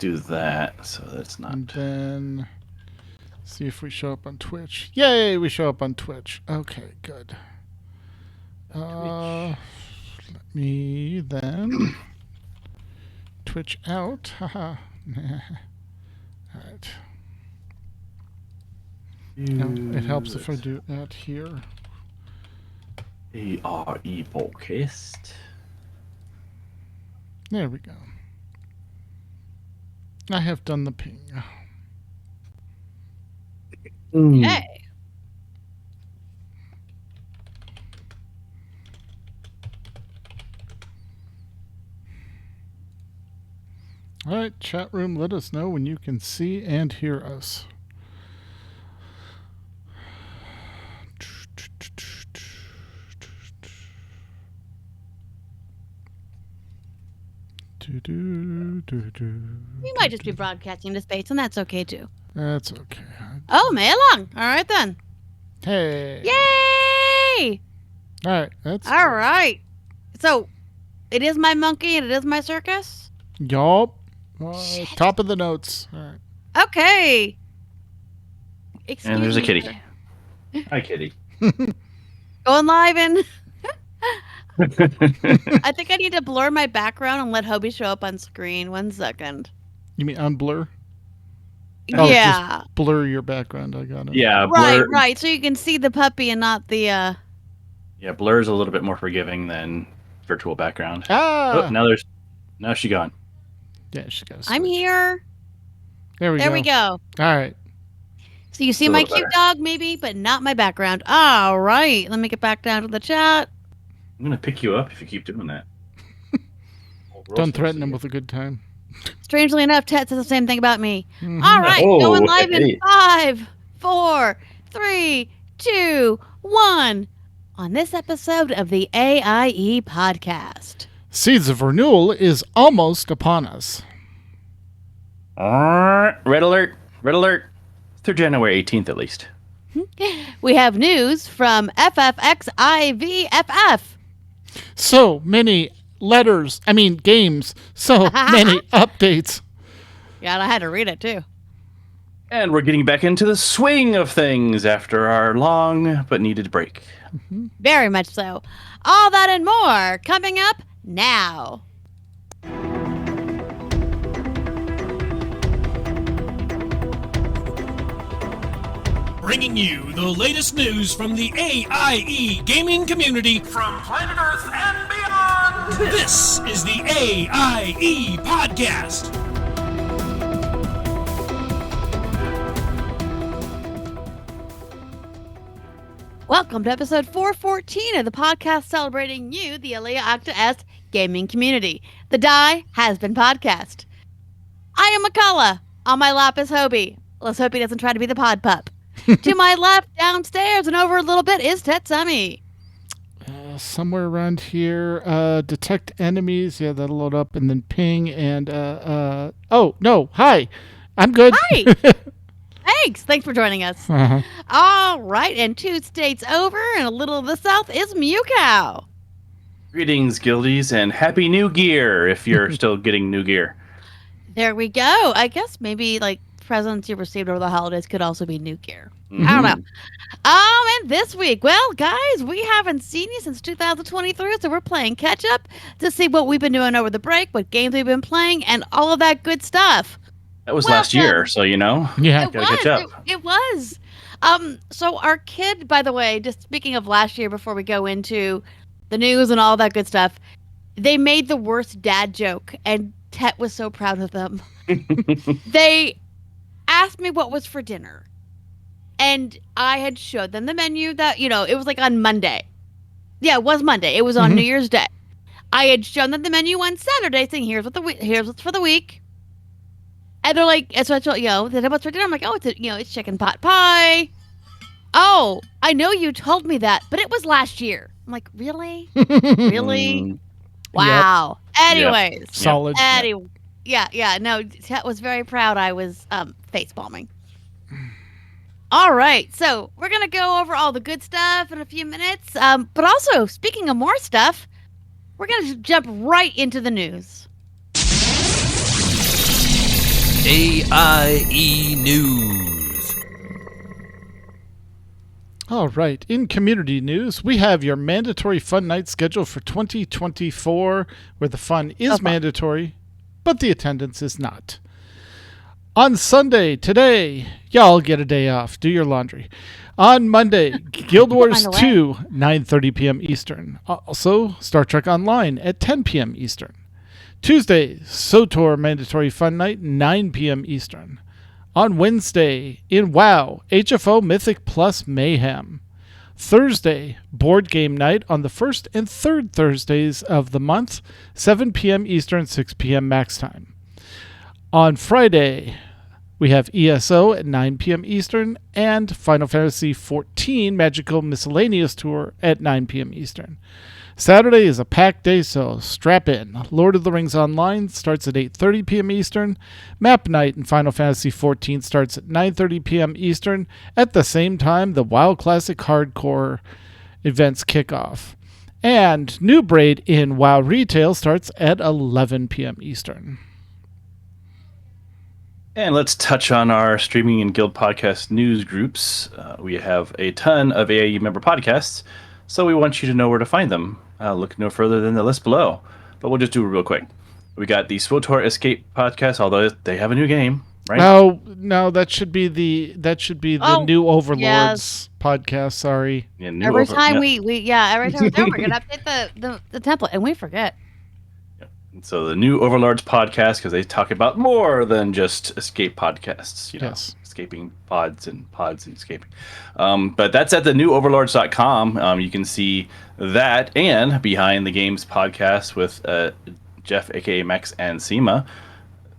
do that so that's not. And then see if we show up on Twitch. Yay, we show up on Twitch. Okay, good. Let me then Twitch out. Haha. All right. No, it helps if I do that here. AIE Podcast. There we go. I have done the ping. Hey. All right, chat room, let us know when you can see and hear us. We might just be broadcasting to space, and that's okay too. That's okay. Oh, May along. All right then. Hey. Yay! All right, that's All right. So, it is my monkey and it is my circus? Yup. Top of the notes. All right. Okay. Excuse And there's a me, kitty. sir. Hi, kitty. Going live in. I think I need to blur my background and let Hobie show up on screen. 1 second. You mean unblur? Oh, Yeah. Just blur your background. I got it. Yeah, blur. Right. So you can see the puppy and not the Yeah, blur is a little bit more forgiving than virtual background. Ah. Oh, now she's gone. Yeah, she goes. I'm here. There we go. All right. So you see It's a my little cute better. dog maybe, but not my background. All right. Let me get back down to the chat. I'm gonna pick you up if you keep doing that. Don't threaten him with a good time. Strangely enough, Ted says the same thing about me. Mhm. All right. Oh, Going live in hey. 5, 4, 3, 2, 1. On this episode of the AIE Podcast. Seeds of Renewal is almost upon us. Red alert! Red alert! Through January 18th, at least. We have news from FFXIVFF. So many games. So many updates. Yeah, and I had to read it too. And we're getting back into the swing of things after our long but needed break. Very much so. All that and more coming up now. Bringing you the latest news from the AIE gaming community from planet Earth and beyond. This is the AIE Podcast. Welcome to episode 414 of the podcast celebrating you, the Alea Octa S gaming community. The Die Has Been Podcast. I am McCullough. On my lap is Hobie. Let's hope he doesn't try to be the pod pup. To my left, downstairs, and over a little bit is Tetsumi. Somewhere around here, detect enemies. Yeah, that'll load up, and then ping, and, oh, no, hi. I'm good. Hi. Thanks for joining us. Uh-huh. All right, and 2 states over and a little of the south is Mewcow. Greetings, guildies, and happy new gear if you're still getting new gear. There we go. I guess maybe like presents you received over the holidays could also be new gear. I don't know. And this week, well, guys, we haven't seen you since 2023, so we're playing catch up to see what we've been doing over the break, what games we've been playing, and all of that good stuff. That was last year, so you know. Yeah. It Gotta catch up. It was. So our kid, by the way, just speaking of last year before we go into the news and all that good stuff, they made the worst dad joke, and Tet was so proud of them. They asked me what was for dinner, and I had showed them the menu that, it was like on Monday. Yeah, it was Monday. It was on New Year's Day. I had shown them the menu on Saturday saying, here's what's for the week. And they're like, so I told, what's for dinner? I'm like, oh, it's chicken pot pie. Oh, I know you told me that, but it was last year. I'm like, really? Really? Wow. Anyways. Solid. Yeah. No, Tet was very proud I was face palming. All right. So we're going to go over all the good stuff in a few minutes. But also, speaking of more stuff, we're going to jump right into the news. AIE News. All right. In community news, we have your mandatory fun night scheduled for 2024, where the fun is mandatory, but the attendance is not. On Sunday, today, y'all get a day off. Do your laundry. On Monday, Guild Wars 2, 9:30 p.m. Eastern. Also, Star Trek Online at 10 p.m. Eastern. Tuesday, SOTOR Mandatory Fun Night, 9 p.m. Eastern. On Wednesday, in WoW, HFO Mythic Plus Mayhem. Thursday, Board Game Night on the first and third Thursdays of the month, 7 p.m. Eastern, 6 p.m. max time. On Friday, we have ESO at 9 p.m. Eastern and Final Fantasy XIV Magical Miscellaneous Tour at 9 p.m. Eastern. Saturday is a packed day, so strap in. Lord of the Rings Online starts at 8:30 p.m. Eastern. Map Night in Final Fantasy XIV starts at 9:30 p.m. Eastern. At the same time, the WoW Classic Hardcore events kick off. And New Braid in WoW Retail starts at 11 p.m. Eastern. And let's touch on our streaming and guild podcast news groups. We have a ton of AIE member podcasts, so we want you to know where to find them. Look no further than the list below, but we'll just do it real quick. We got the SWTOR Escape podcast, although they have a new game, right? No, that should be the New Overlords podcast. Sorry. Yeah, every time we we're gonna update the template, and we forget. So the New Overlords podcast, because they talk about more than just escape podcasts, yes. Escaping pods and escaping. But that's at the newoverlords.com. You can see that and Behind the Games podcast with Jeff, aka Max, and Seema,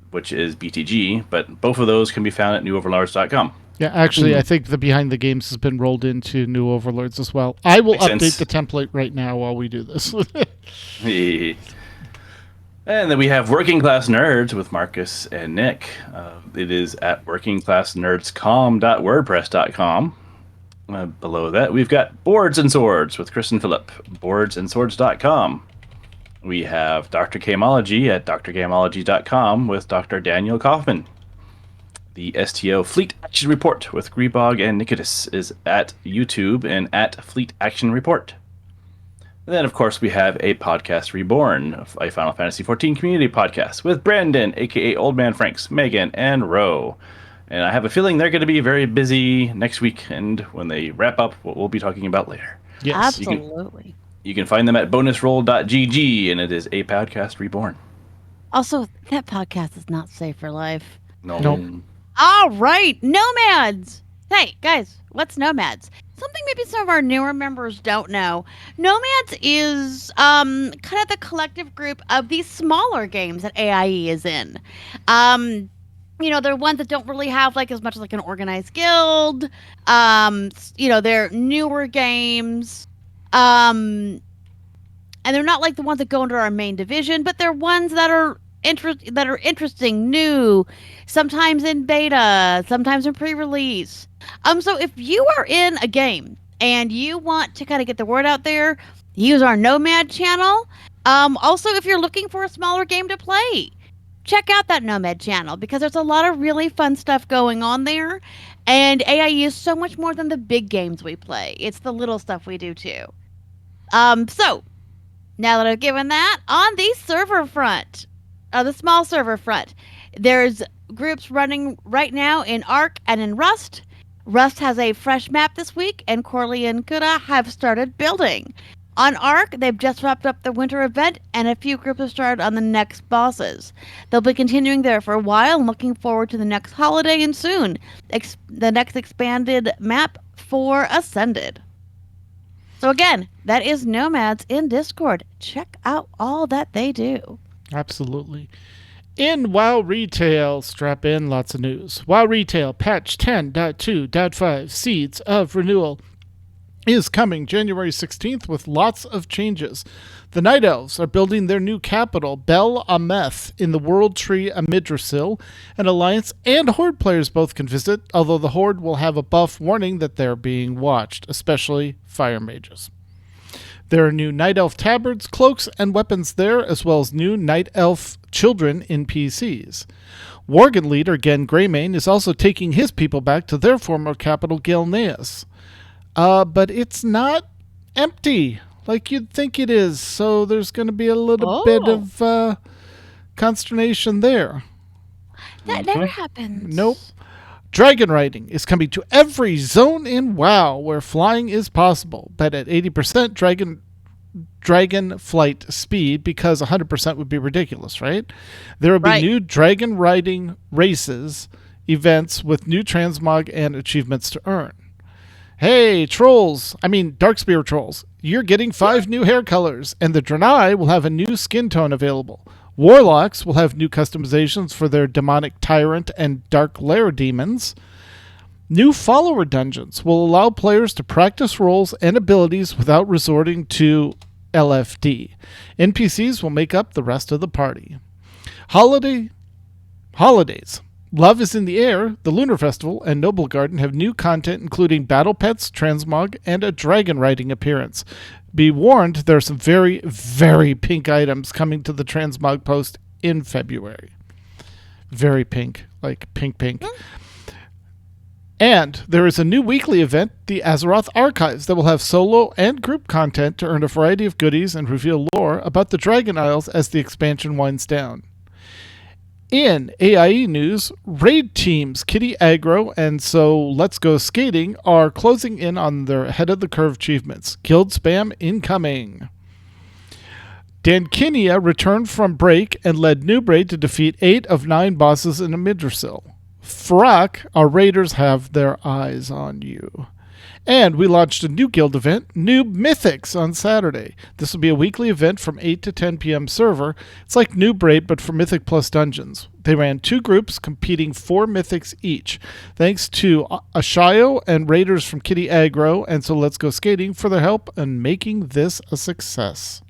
which is BTG. But both of those can be found at newoverlords.com. Yeah, actually, I think the Behind the Games has been rolled into New Overlords as well. I will update the template right now while we do this. And then we have Working Class Nerds with Marcus and Nick. It is at workingclassnerdscom.wordpress.com. Below that, we've got Boards and Swords with Chris and Phillip, boardsandswords.com. We have Dr. Gamology at drgamology.com with Dr. Daniel Kaufman. The STO Fleet Action Report with Greebog and Nikitas is at YouTube and at Fleet Action Report. And then, of course, we have a podcast reborn, a Final Fantasy XIV community podcast with Brandon, a.k.a. Old Man Franks, Megan, and Ro. And I have a feeling they're going to be very busy next week, and when they wrap up what we'll be talking about later. Yes. Absolutely. You can find them at bonusroll.gg, and it is a podcast reborn. Also, that podcast is not safe for life. Nope. All right, Nomads. Hey, guys, what's Nomads? Something maybe some of our newer members don't know. Nomads is kind of the collective group of these smaller games that AIE is in. They're ones that don't really have like as much as like an organized guild. They're newer games. And they're not like the ones that go under our main division, but they're ones that are interesting, new, sometimes in beta, sometimes in pre-release. So if you are in a game and you want to kind of get the word out there, use our Nomad channel. Also, if you're looking for a smaller game to play, check out that Nomad channel because there's a lot of really fun stuff going on there. And AIE is so much more than the big games we play. It's the little stuff we do too. So now that I've given that, on the server front, the small server front, there's groups running right now in Ark and in Rust. Rust has a fresh map this week, and Corley and Kuda have started building. On Ark, they've just wrapped up the winter event, and a few groups have started on the next bosses. They'll be continuing there for a while and looking forward to the next holiday and soon, the next expanded map for Ascended. So again, that is Nomads in Discord. Check out all that they do. Absolutely. In WoW Retail, strap in, lots of news. WoW Retail patch 10.2.5 Seeds of Renewal is coming January 16th with lots of changes. The Night Elves are building their new capital, Bel Ameth, in the World Tree Amidrasil, and Alliance and Horde players both can visit, although the Horde will have a buff warning that they're being watched, especially fire mages. There are new Night Elf tabards, cloaks, and weapons there, as well as new Night Elf children NPCs. Worgen leader Gen Greymane is also taking his people back to their former capital, Gilneas. But it's not empty like you'd think it is, so there's going to be a little bit of consternation there. That never happens. Nope. Dragon riding is coming to every zone in WoW where flying is possible, but at 80% dragon flight speed, because 100% would be ridiculous, right? There will be new dragon riding races, events with new transmog and achievements to earn. Hey, Darkspear trolls, you're getting 5 new hair colors, and the Draenei will have a new skin tone available. Warlocks will have new customizations for their demonic tyrant and dark lair demons. New follower dungeons will allow players to practice roles and abilities without resorting to LFD. NPCs will make up the rest of the party. Holidays. Love is in the Air, the Lunar Festival, and Noble Garden have new content including battle pets, transmog, and a dragon riding appearance. Be warned, there are some very, very pink items coming to the transmog post in February. Very pink, like pink. And there is a new weekly event, the Azeroth Archives, that will have solo and group content to earn a variety of goodies and reveal lore about the Dragon Isles as the expansion winds down. In AIE news, raid teams Kitty Aggro and So Let's Go Skating are closing in on their ahead of the curve achievements. Guild spam incoming. Dankinia returned from break and led New Braid to defeat 8 of 9 bosses in a Midrasil. Frak, our raiders have their eyes on you. And we launched a new guild event, Noob Mythics, on Saturday. This will be a weekly event from 8 to 10 p.m. server. It's like New Braid, but for Mythic Plus Dungeons. They ran 2 groups competing 4 Mythics each. Thanks to Ashayo and raiders from Kitty Aggro and So Let's Go Skating for their help in making this a success.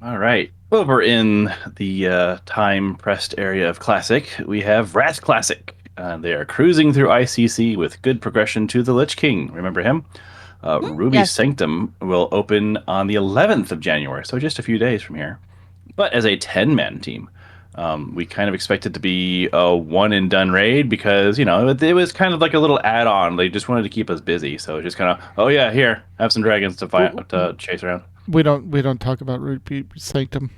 All right. Over in the time-pressed area of Classic, we have Wrath Classic. They are cruising through ICC with good progression to the Lich King. Remember him? Ruby Sanctum will open on the 11th of January, so just a few days from here. But as a 10-man team, we kind of expect it to be a one-and-done raid because, it was kind of like a little add-on. They just wanted to keep us busy, so just kind of, here, have some dragons to chase around. We don't talk about Ruby Sanctum.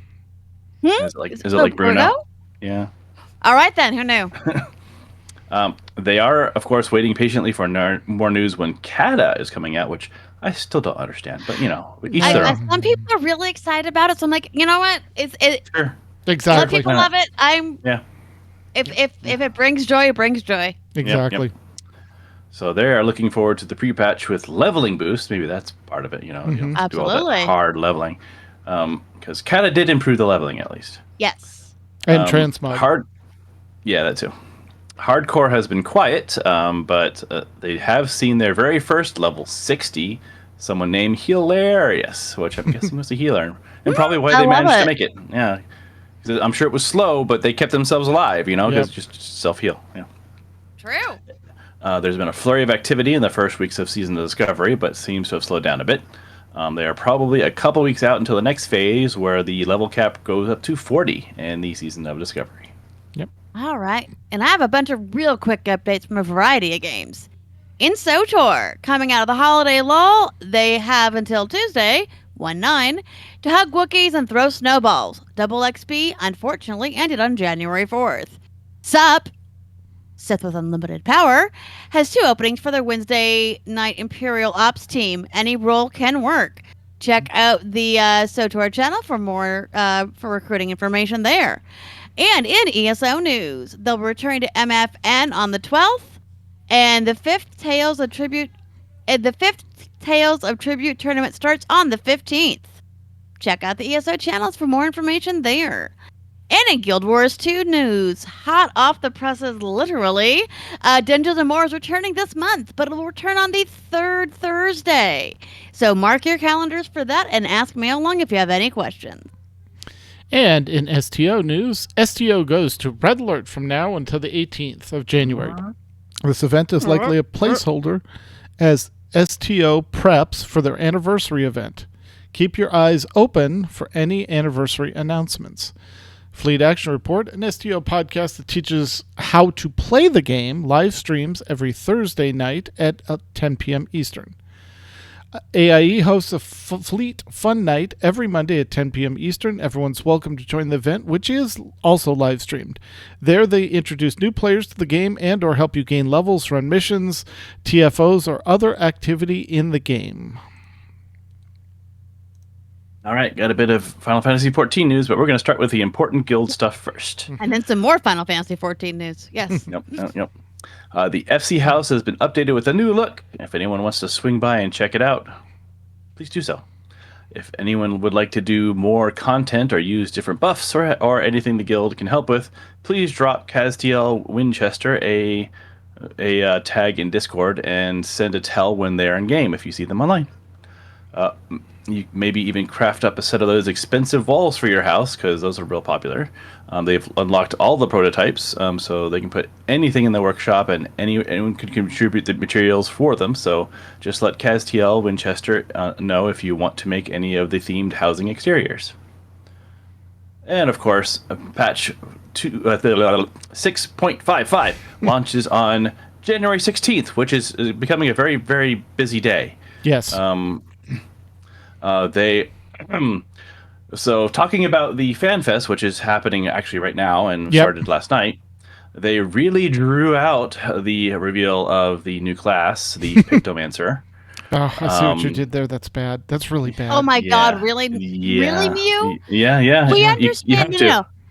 Is it like Bruno? Yeah. All right then. Who knew? They are, of course, waiting patiently for more news when Kata is coming out, which I still don't understand. But each their own. Some people are really excited about it, so I'm like, you know what? Sure. Exactly. Some people love it. If it brings joy, it brings joy. Exactly. Yep. So they are looking forward to the pre-patch with leveling boost. Maybe that's part of it. You don't do all that hard leveling, because Kata did improve the leveling at least. Yes. And transmog. Yeah, that too. Hardcore has been quiet, but they have seen their very first level 60, someone named Hilarious, which I'm guessing was a healer, and probably why they managed to make it. Yeah, I'm sure it was slow, but they kept themselves alive, because just self-heal. Yeah. True. There's been a flurry of activity in the first weeks of Season of Discovery, but seems to have slowed down a bit. They are probably a couple weeks out until the next phase, where the level cap goes up to 40 in the Season of Discovery. Yep. All right. And I have a bunch of real quick updates from a variety of games. In SWTOR, coming out of the holiday lull, they have until Tuesday, 1/9, to hug Wookiees and throw snowballs. Double XP, unfortunately, ended on January 4th. SUP, Sith with Unlimited Power, has 2 openings for their Wednesday night Imperial Ops team. Any role can work. Check out the SWTOR channel for more for recruiting information there. And in ESO news, they'll return to MFN on the 12th, and the 5th Tales of Tribute tournament starts on the 15th. Check out the ESO channels for more information there. And in Guild Wars 2 news, hot off the presses literally, Dungeons & More is returning this month, but it will return on the 3rd Thursday. So mark your calendars for that and ask me along if you have any questions. And in STO news, STO goes to Red Alert from now until the 18th of January. This event is likely a placeholder as STO preps for their anniversary event. Keep your eyes open for any anniversary announcements. Fleet Action Report, an STO podcast that teaches how to play the game, live streams every Thursday night at 10 p.m. Eastern. AIE hosts a Fleet Fun Night every Monday at 10 p.m. Eastern. Everyone's welcome to join the event, which is also live streamed. There they introduce new players to the game and or help you gain levels, run missions, TFOs, or other activity in the game. All right, got a bit of Final Fantasy XIV news, but we're going to start with the important guild stuff first. And then some more Final Fantasy XIV news. Yes. Yep. The FC House has been updated with a new look. If anyone wants to swing by and check it out, please do so. If anyone would like to do more content or use different buffs or anything the guild can help with, please drop Castiel Winchester a tag in Discord and send a tell when they're in game if you see them online. You maybe even craft up a set of those expensive walls for your house, because those are real popular. They've unlocked all the prototypes, so they can put anything in the workshop, and anyone can contribute the materials for them. So just let Castiel Winchester know if you want to make any of the themed housing exteriors. And of course, patch 6.55 launches on January 16th, which is becoming a very, very busy day. Yes. So talking about the FanFest, which is happening actually right now and started last night, they really drew out the reveal of the new class, the Pictomancer. Oh, I see what you did there. That's bad. That's really bad. Oh my God! Really, really, Mew? Yeah. We understand.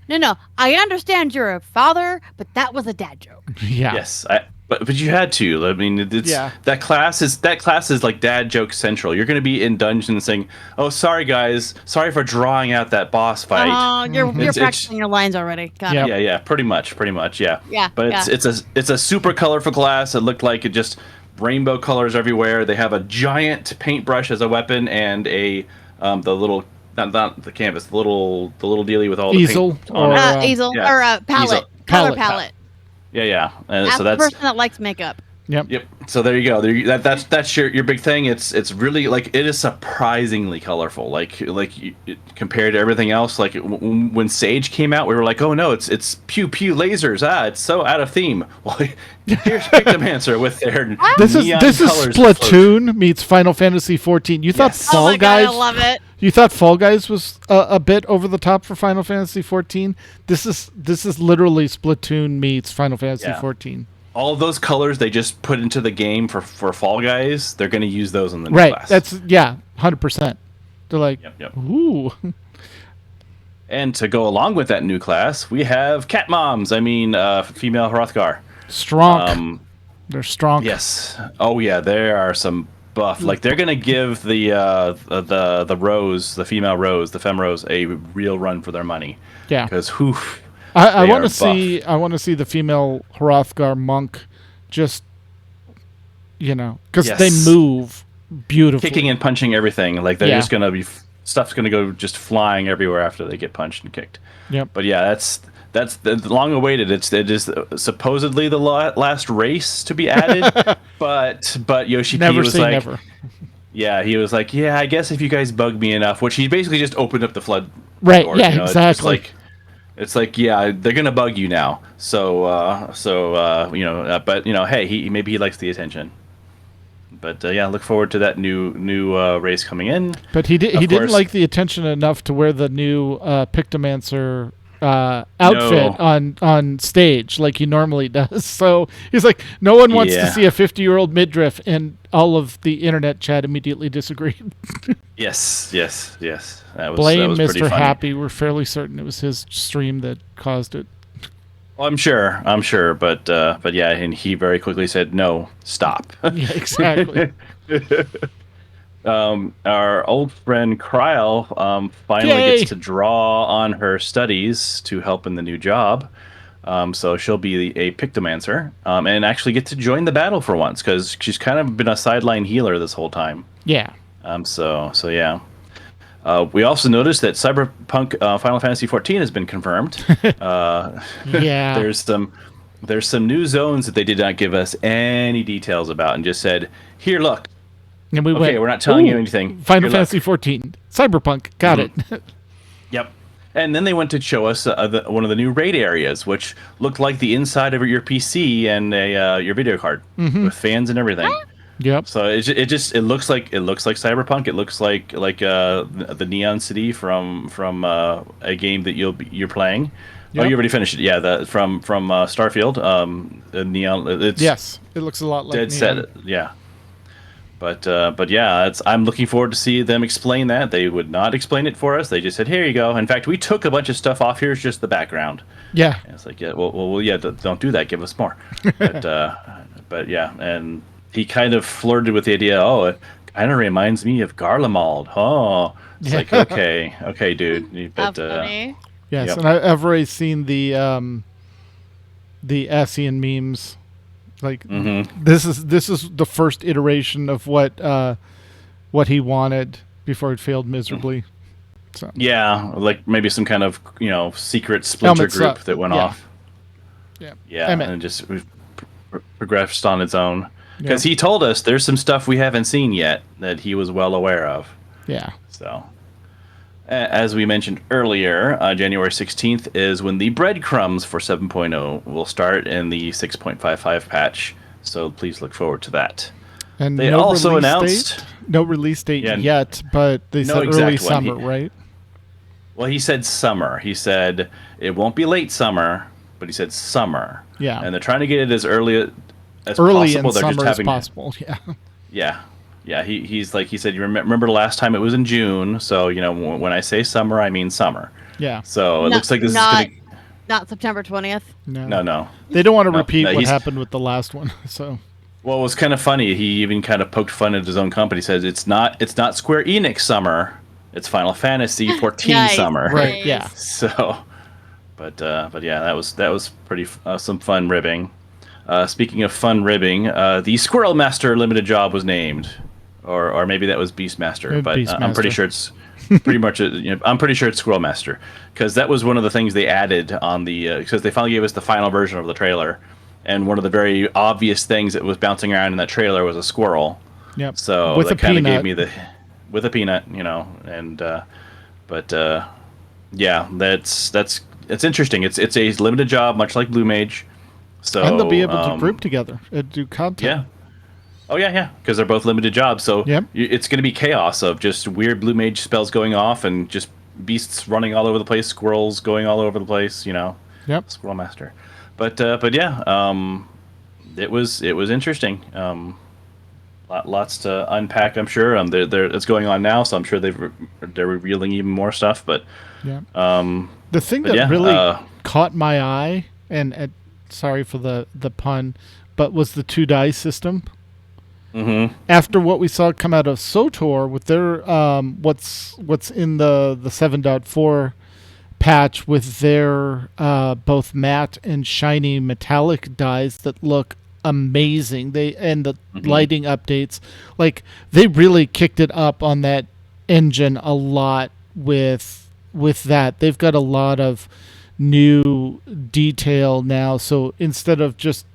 No. I understand you're a father, but that was a dad joke. Yeah. Yes, but you had to. I mean, that class is like dad joke central. You're going to be in dungeons saying, "Oh, sorry guys, sorry for drawing out that boss fight." Oh, you're practicing your lines already. Got it. Yeah, pretty much, yeah. Yeah. But it's a super colorful class. It looked like it just rainbow colors everywhere. They have a giant paintbrush as a weapon and the little. Not the canvas, the little dealie with all the easel paint on it. Easel or palette, color palette. Yeah. So that's the person that likes makeup. Yep. So there you go. That's your big thing. It's really like it is surprisingly colorful. Compared to everything else. Like when Sage came out, we were like, oh no, it's pew pew lasers. It's so out of theme. Well, here's Pictomancer with their this is Splatoon meets Final Fantasy XIV. You thought Fall Guys? God, I love it. You thought Fall Guys was a bit over the top for Final Fantasy XIV? This is literally Splatoon meets Final Fantasy XIV. All of those colors they just put into the game for Fall Guys, they're going to use those in the new class. That's 100%. They're like, yep. Ooh. And to go along with that new class, we have cat moms. Female Hrothgar. Strong. They're strong. Yes. Oh yeah, there are some buff. Like they're going to give the Rose, the female Rose, the Femme Rose, a real run for their money. Yeah. Because I want to see the female Hrothgar monk, just because they move beautifully, kicking and punching everything. Like they're just gonna be stuff's gonna go just flying everywhere after they get punched and kicked. Yep. But yeah, that's the long awaited. It is supposedly the last race to be added, but Yoshiki was like, never. Yeah, he was like, I guess if you guys bug me enough, which he basically just opened up the flood. Right. Door, yeah. Exactly. It's like, they're gonna bug you now. But hey, maybe he likes the attention. But look forward to that new race coming in. But he didn't like the attention enough to wear the new Pictomancer outfit on stage like he normally does. So he's like, no one wants to see a 50-year-old midriff, and all of the internet chat immediately disagreed. Yes. Blame that was Mr. Happy. We're fairly certain it was his stream that caused it. Well, I'm sure, but yeah, and he very quickly said, no, stop. Yeah, exactly. Our old friend Kryl finally gets to draw on her studies to help in the new job. So she'll be a Pictomancer and actually get to join the battle for once, because she's kind of been a sideline healer this whole time. Yeah. So yeah. We also noticed that Cyberpunk Final Fantasy XIV has been confirmed. Yeah. There's some new zones that they did not give us any details about, and just said, "Here, look." And we're not telling you anything. Final Fantasy XIV, Cyberpunk, got it. Yep. And then they went to show us one of the new raid areas, which looked like the inside of your PC and your video card with fans and everything. Yep. So it looks like Cyberpunk. It looks like the Neon City from a game that you're playing. Yep. Oh, you already finished it. Yeah, from Starfield. The Neon. Yes, it looks a lot like dead Neon. set. Yeah. But yeah, I'm looking forward to see them explain that. They would not explain it for us. They just said, "Here you go." In fact, we took a bunch of stuff off. Here's just the background. Yeah. And it's like, yeah, well, yeah, don't do that. Give us more. But yeah, and he kind of flirted with the idea. Oh, it kind of reminds me of Garlemald. Oh, it's like okay, dude. How But funny. Yes, Yep. and I've already seen the ASEAN memes. Like this is the first iteration of what he wanted before it failed miserably. So yeah, like maybe some kind of secret splinter Helmets group up. that went Yeah. off. yeah, Yeah, Emmett. and just progressed on its own. Because Yeah. he told us there's some stuff we haven't seen yet that he was well aware of. Yeah. So, as we mentioned earlier, January 16th is when the breadcrumbs for 7.0 will start in the 6.55 patch. So please look forward to that. And They no also release announced- date? No release date Yeah, yet, but they no said exact early one. summer, right? Well, he said summer. He said it won't be late summer, but he said summer. Yeah. And they're trying to get it as early as Early possible. in They're summer just as having possible. Yeah. Yeah, yeah. He said, you remember the last time it was in June, so when I say summer, I mean summer. Yeah. So it No- looks like this not- is Not September 20th. no. They don't want to No, repeat no, what he's- happened with the last one. So Well, it was kind of funny. He even kind of poked fun at his own company. He says it's not Square Enix summer, it's Final Fantasy 14 Nice. summer. right, Nice. yeah. So, but yeah, that was pretty some fun ribbing. Speaking of fun ribbing, the Squirrel Master limited job was named, or maybe that was Beastmaster, but I'm pretty Beastmaster. sure it's pretty much. I'm pretty sure it's Squirrel Master because that was one of the things they added on the because they finally gave us the final version of the trailer, and one of the very obvious things that was bouncing around in that trailer was a squirrel. Yep. So with that a kind of peanut. gave me with a peanut, and yeah, it's interesting. It's a limited job, much like Blue Mage. So And they'll be able to group together and do content. Yeah. Oh yeah, because they're both limited jobs. So Yep. it's going to be chaos of just weird Blue Mage spells going off and just beasts running all over the place, squirrels going all over the place. Yep. Squirrel Master. But yeah, it was interesting. Lots to unpack, I'm sure. It's going on now, so I'm sure they're revealing even more stuff. But Yeah. um, The thing but that yeah, really caught my eye, and sorry for the pun, but was the 2-die system. mhm. After what we saw come out of SOTOR with their what's in the 7.4 patch with their both matte and shiny metallic dies that look amazing. And the lighting updates, like they really kicked it up on that engine a lot with that. They've got a lot of new detail now. So instead of just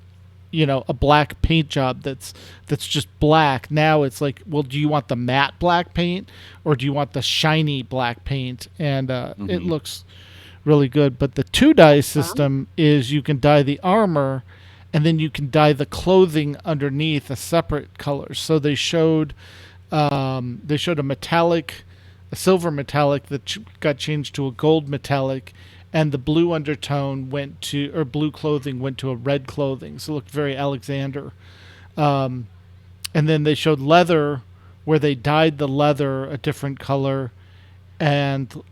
a black paint job that's just black, now it's like, well, do you want the matte black paint or do you want the shiny black paint? And it looks really good. But the 2-die system is you can dye the armor and then you can dye the clothing underneath a separate color. So they showed a silver metallic that got changed to a gold metallic, and the blue undertone blue clothing went to a red clothing. So it looked very Alexander. And then they showed leather where they dyed the leather a different color and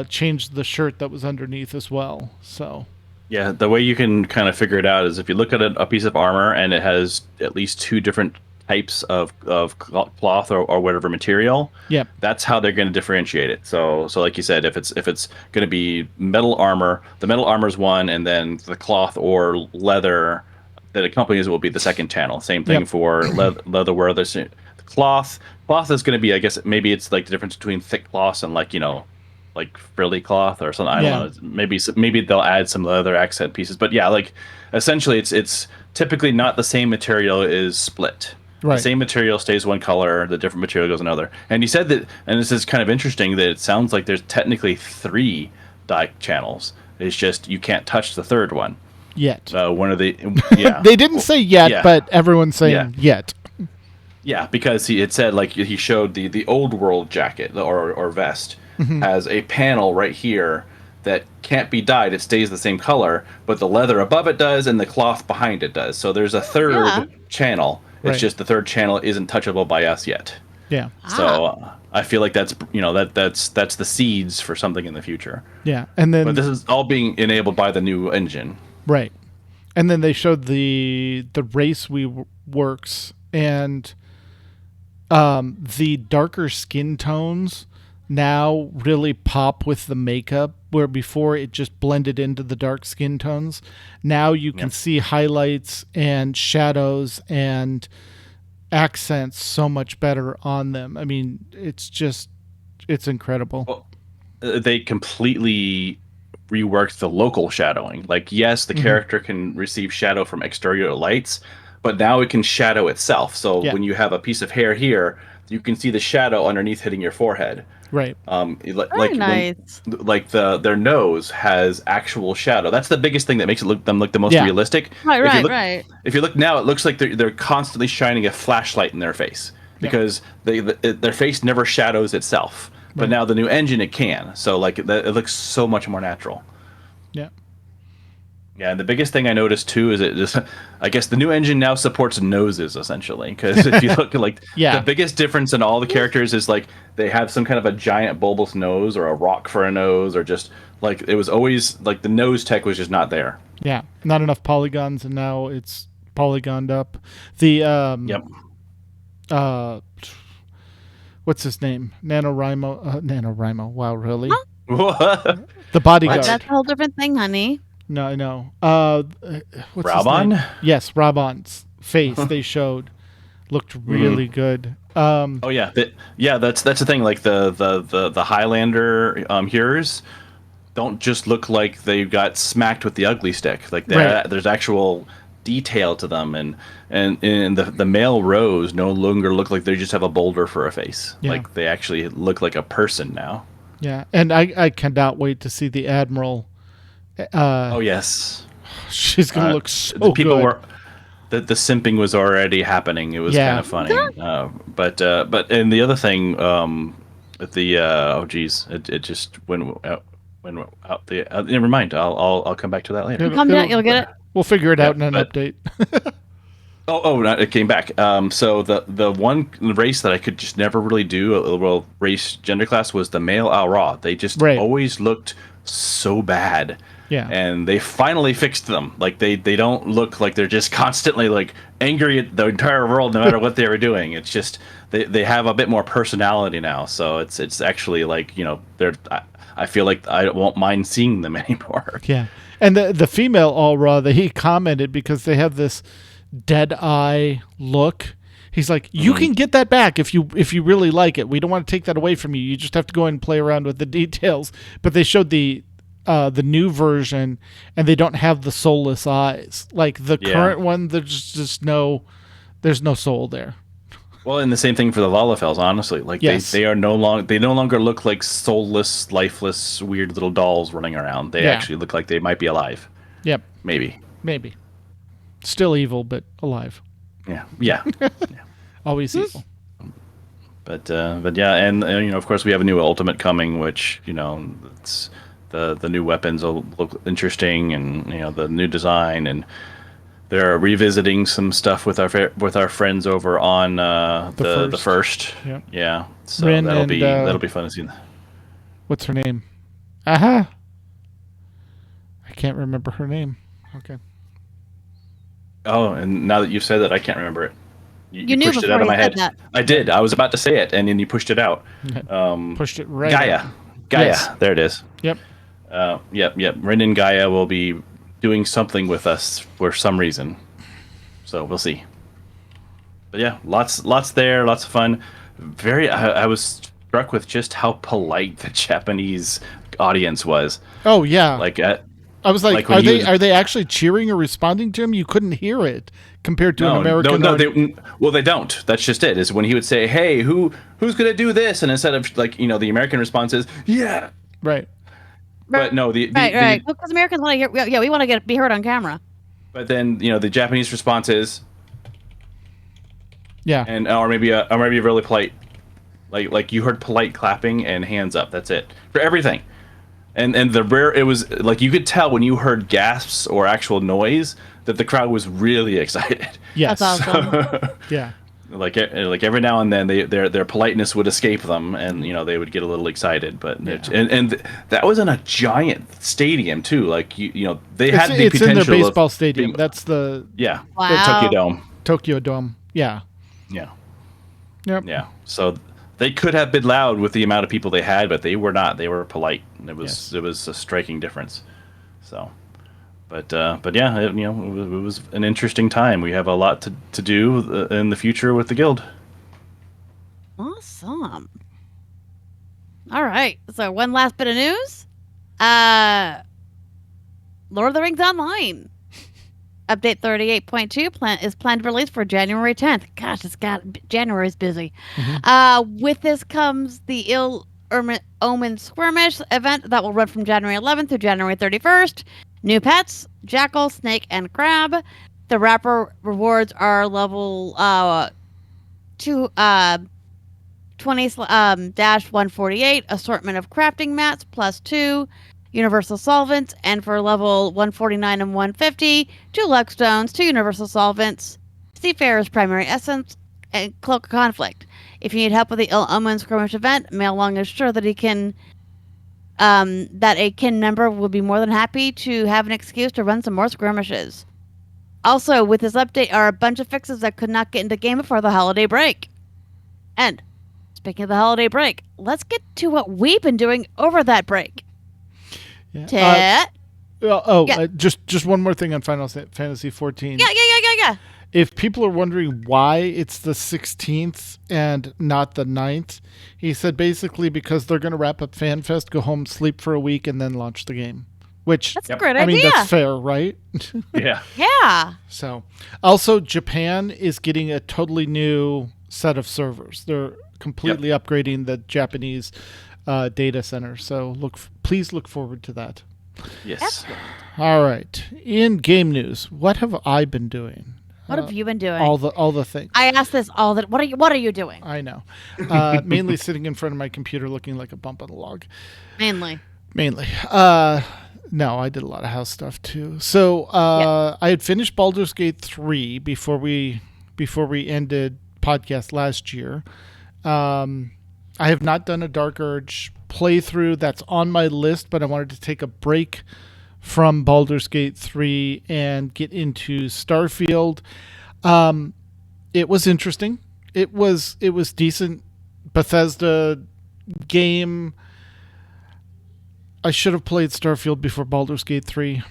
changed the shirt that was underneath as well. So Yeah, the way you can kind of figure it out is if you look at a piece of armor and it has at least 2 different types of cloth or whatever material. Yep. That's how they're going to differentiate it. So like you said, if it's going to be metal armor, the metal armor is one, and then the cloth or leather that accompanies it will be the second channel. Same thing Yep. for leather where there's cloth. Cloth is going to be, I guess, maybe it's like the difference between thick cloth and like frilly cloth or something. I don't know. Maybe they'll add some leather accent pieces. But yeah, like essentially it's typically not the same material is split. Right. The same material stays one color, the different material goes another. And he said that, and this is kind of interesting, that it sounds like there's technically 3 dye channels. It's just you can't touch the third one. Yet. One of the yeah. They didn't say yet, yeah. but everyone's saying yet. Yeah, because it said like he showed the old world jacket or vest has a panel right here that can't be dyed. It stays the same color, but the leather above it does and the cloth behind it does. So there's a third channel. It's Right. just the third channel isn't touchable by us yet. Yeah. So I feel like that's that's the seeds for something in the future. Yeah. And then But this is all being enabled by the new engine. right. And then they showed the race works and the darker skin tones now really pop with the makeup, where before it just blended into the dark skin tones. Now you can see highlights and shadows and accents so much better on them. I mean, it's incredible. Well, they completely reworked the local shadowing. Like, yes, the character can receive shadow from exterior lights, but now it can shadow itself. So when you have a piece of hair here, you can see the shadow underneath hitting your forehead. Right. Very nice. Like their nose has actual shadow. That's the biggest thing that makes them look the most realistic. Right. If you look now, it looks like they're constantly shining a flashlight in their face because their face never shadows itself. But now the new engine, it can. So like it looks so much more natural. Yeah. Yeah, and the biggest thing I noticed too is I guess the new engine now supports noses essentially. Because if you look at like the biggest difference in all the characters is like they have some kind of a giant bulbous nose or a rock for a nose, or just like it was always like the nose tech was just not there. Yeah, not enough polygons, and now it's polygoned up. The what's his name? NaNoWriMo. Wow, really? What? The bodyguard. That's a whole different thing, honey. No, I know. What's Raban? his name? Yes, Raban's face they showed looked really good. Oh yeah, that's the thing. Like the Highlander heroes don't just look like they got smacked with the ugly stick. Like there's actual detail to them, and the male rows no longer look like they just have a boulder for a face. Yeah. Like they actually look like a person now. Yeah, and I cannot wait to see the Admiral. Oh yes, she's gonna look so the people good. were the simping was already happening. It was kind of funny. But and the other thing, it just went out never mind. I'll come back to that later. Come down, you'll get it. We'll figure it out in an update. It came back. So the one race that I could just never really do race gender class was the male Al Ra. They just always looked so bad. Yeah. And they finally fixed them. Like they don't look like they're just constantly like angry at the entire world no matter what they were doing. It's just they have a bit more personality now. So it's actually like, I feel like I won't mind seeing them anymore. Yeah. And the female Al Ra, he commented because they have this dead eye look. He's like, you can get that back if you really like it. We don't want to take that away from you. You just have to go in and play around with the details. But they showed the new version, and they don't have the soulless eyes. Like the current one, there's just no soul there. Well, and the same thing for the Lalafels, honestly. Like they no longer look like soulless, lifeless, weird little dolls running around. They actually look like they might be alive. Yep. Maybe. Still evil, but alive. Yeah. Always evil. But yeah, and of course we have a new Ultimate coming, which it's the new weapons will look interesting, and the new design, and they're revisiting some stuff with our friends over on the first. Yep. Yeah. So Rin that'll be fun to see. What's her name? I can't remember her name. Okay. Oh, and now that you've said that, I can't remember it. You knew pushed it out of my head. That. I did. I was about to say it, and then you pushed it out. Pushed it right. Gaia. Yes. There it is. Yep. Yep. Rin and Gaia will be doing something with us for some reason. So we'll see. But yeah, lots there, lots of fun. I was struck with just how polite the Japanese audience was. Oh yeah. I was like are they actually cheering or responding to him? You couldn't hear it compared to an American. No, they don't. That's just it. Is when he would say, "Hey, who's going to do this?" And instead of the American response is, "Yeah." Right. But no, right. Because Americans want to hear. Yeah, we want to be heard on camera. But then the Japanese response is, yeah, and or maybe a really polite, like you heard polite clapping and hands up. That's it for everything. And the rare, it was like you could tell when you heard gasps or actual noise that the crowd was really excited. Yes. That's awesome. Yeah. Like every now and then their politeness would escape them, and they would get a little excited. But and that was in a giant stadium too. Like they had the it's potential in their baseball stadium. being, That's the the Wow. Tokyo Dome. Yeah. Yeah. Yep. Yeah. So they could have been loud with the amount of people they had, but they were not. They were polite. It was a striking difference. So, but yeah, it was an interesting time. We have a lot to do in the future with the guild. Awesome. All right. So one last bit of news. Lord of the Rings Online. Update 38.2 is planned to release for January 10th. Gosh, January's busy. Mm-hmm. With this comes the Omen Skirmish event that will run from January 11th through January 31st. New pets, jackal, snake, and crab. The wrapper rewards are level 20-148, assortment of crafting mats, +2, universal solvents, and for level 149 and 150, 2 luck stones, 2 universal solvents, Seafarer's primary essence, and Cloak of Conflict. If you need help with the Omen Skirmish event, mail along is sure that he can that a kin member will be more than happy to have an excuse to run some more skirmishes. Also, with this update are a bunch of fixes that could not get into game before the holiday break. And speaking of the holiday break, let's get to what we've been doing over that break. Yeah. Just one more thing on Final Fantasy 14. Yeah. If people are wondering why it's the 16th and not the 9th, he said basically because they're going to wrap up FanFest, go home, sleep for a week, and then launch the game. Which, that's a great I mean, idea. that's fair, right? Yeah. Yeah. So, also, Japan is getting a totally new set of servers. They're completely upgrading the Japanese data center. So, please look forward to that. Yes. Excellent. All right. In game news, what have I been doing? What have you been doing? All the things. I ask this all the. What are you doing? I know. Mainly sitting in front of my computer, looking like a bump on a log. Mainly. No, I did a lot of house stuff too. So I had finished Baldur's Gate 3 before we ended podcast last year. I have not done a Dark Urge playthrough. That's on my list, but I wanted to take a break from Baldur's Gate 3 and get into Starfield. It was interesting. It was decent. Bethesda game. I should have played Starfield before Baldur's Gate 3.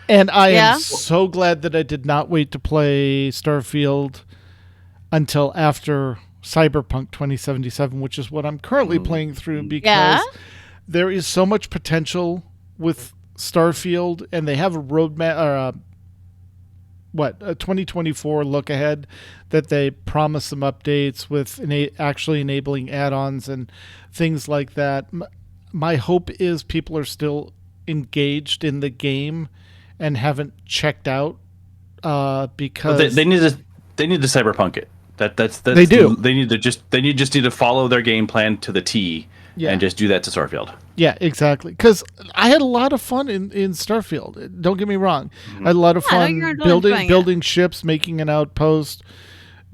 And I am so glad that I did not wait to play Starfield until after Cyberpunk 2077, which is what I'm currently playing through, because there is so much potential with Starfield, and they have a roadmap, or a 2024 look ahead that they promise some updates with actually enabling add-ons and things like that. My hope is people are still engaged in the game and haven't checked out because they need to cyberpunk it. That's they do. They need to follow their game plan to the T and just do that to Starfield. Yeah, exactly. Because I had a lot of fun in Starfield. Don't get me wrong. I had a lot of fun building ships, making an outpost,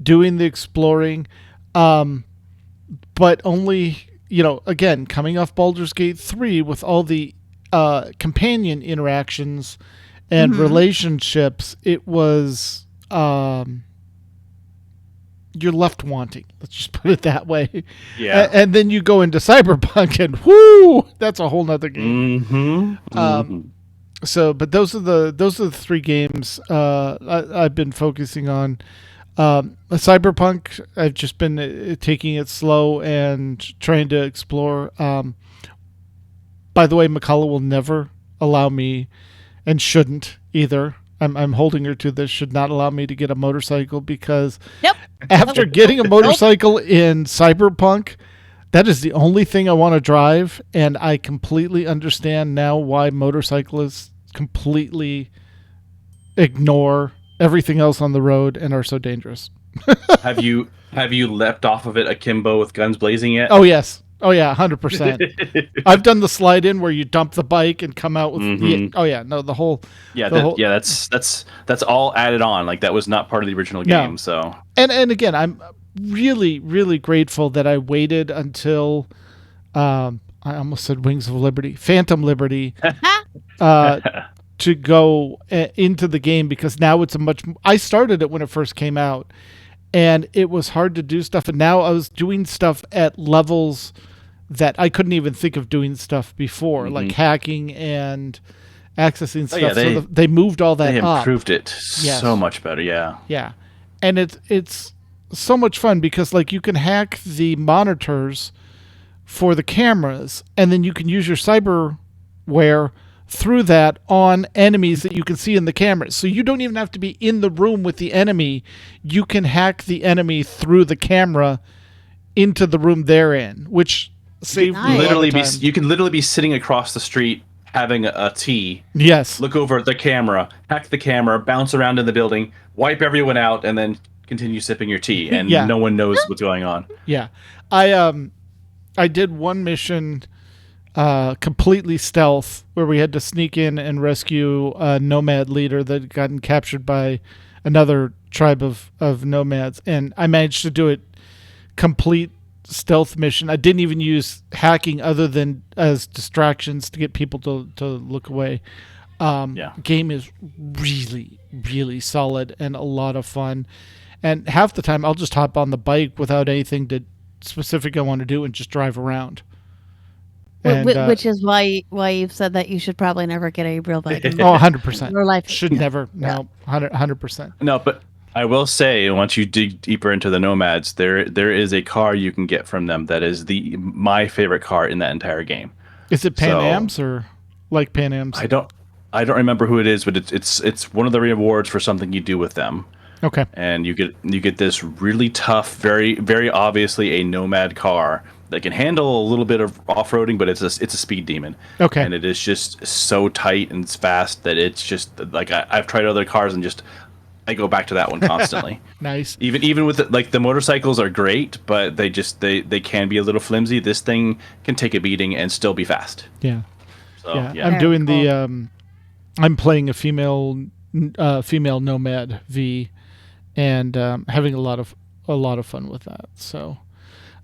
doing the exploring. But only, again, coming off Baldur's Gate 3 with all the companion interactions and relationships, it was... you're left wanting. Let's just put it that way. Yeah. And then you go into Cyberpunk and whoo, that's a whole nother game. So, but those are the three games I've been focusing on. Cyberpunk, I've just been taking it slow and trying to explore. By the way, McCullough will never allow me, and shouldn't either. I'm holding her to this. Should not allow me to get a motorcycle because after getting a motorcycle in Cyberpunk, That is the only thing I want to drive, and I completely understand now why motorcyclists completely ignore everything else on the road and are so dangerous. Have you leapt off of it akimbo with guns blazing yet? Oh yes. Oh yeah, 100%. I've done the slide in where you dump the bike and come out with the whole that's all added on. Like that was not part of the original game. So and again, I'm really, really grateful that I waited until I almost said Wings of Liberty, Phantom Liberty, to go into the game, because now it's I started it when it first came out, and it was hard to do stuff, and now I was doing stuff at levels that I couldn't even think of doing stuff before, like hacking and accessing stuff. They moved all that up. They improved it so much better, yeah. Yeah. And it's so much fun because like you can hack the monitors for the cameras, and then you can use your cyberware through that on enemies that you can see in the cameras. So you don't even have to be in the room with the enemy. You can hack the enemy through the camera into the room they're in, which saved me a lot of time. You can literally be sitting across the street having a tea. Yes. Look over at the camera, hack the camera, bounce around in the building, wipe everyone out, and then continue sipping your tea, and no one knows what's going on. Yeah. I did one mission completely stealth where we had to sneak in and rescue a nomad leader that had gotten captured by another tribe of nomads, and I managed to do it complete stealth mission. I didn't even use hacking other than as distractions to get people to look away. Game is really, really solid and a lot of fun. And half the time I'll just hop on the bike without anything specific I want to do and just drive around. And, which is why you've said that you should probably never get a real bike. 100%. Your life should never. No, 100%. No, but I will say, once you dig deeper into the Nomads, there is a car you can get from them that is my favorite car in that entire game. Is it Pan Am's or like Pan Am's? I don't remember who it is, but it's one of the rewards for something you do with them. Okay. And you get this really tough, very, very obviously a Nomad car that can handle a little bit of off-roading, but it's a speed demon. Okay. And it is just so tight and fast that it's just like I've tried other cars and just I go back to that one constantly. Nice. Even with the motorcycles are great, but they can be a little flimsy. This thing can take a beating and still be fast. Yeah. So, yeah. I'm doing I'm playing a female Nomad V, and having a lot of fun with that. So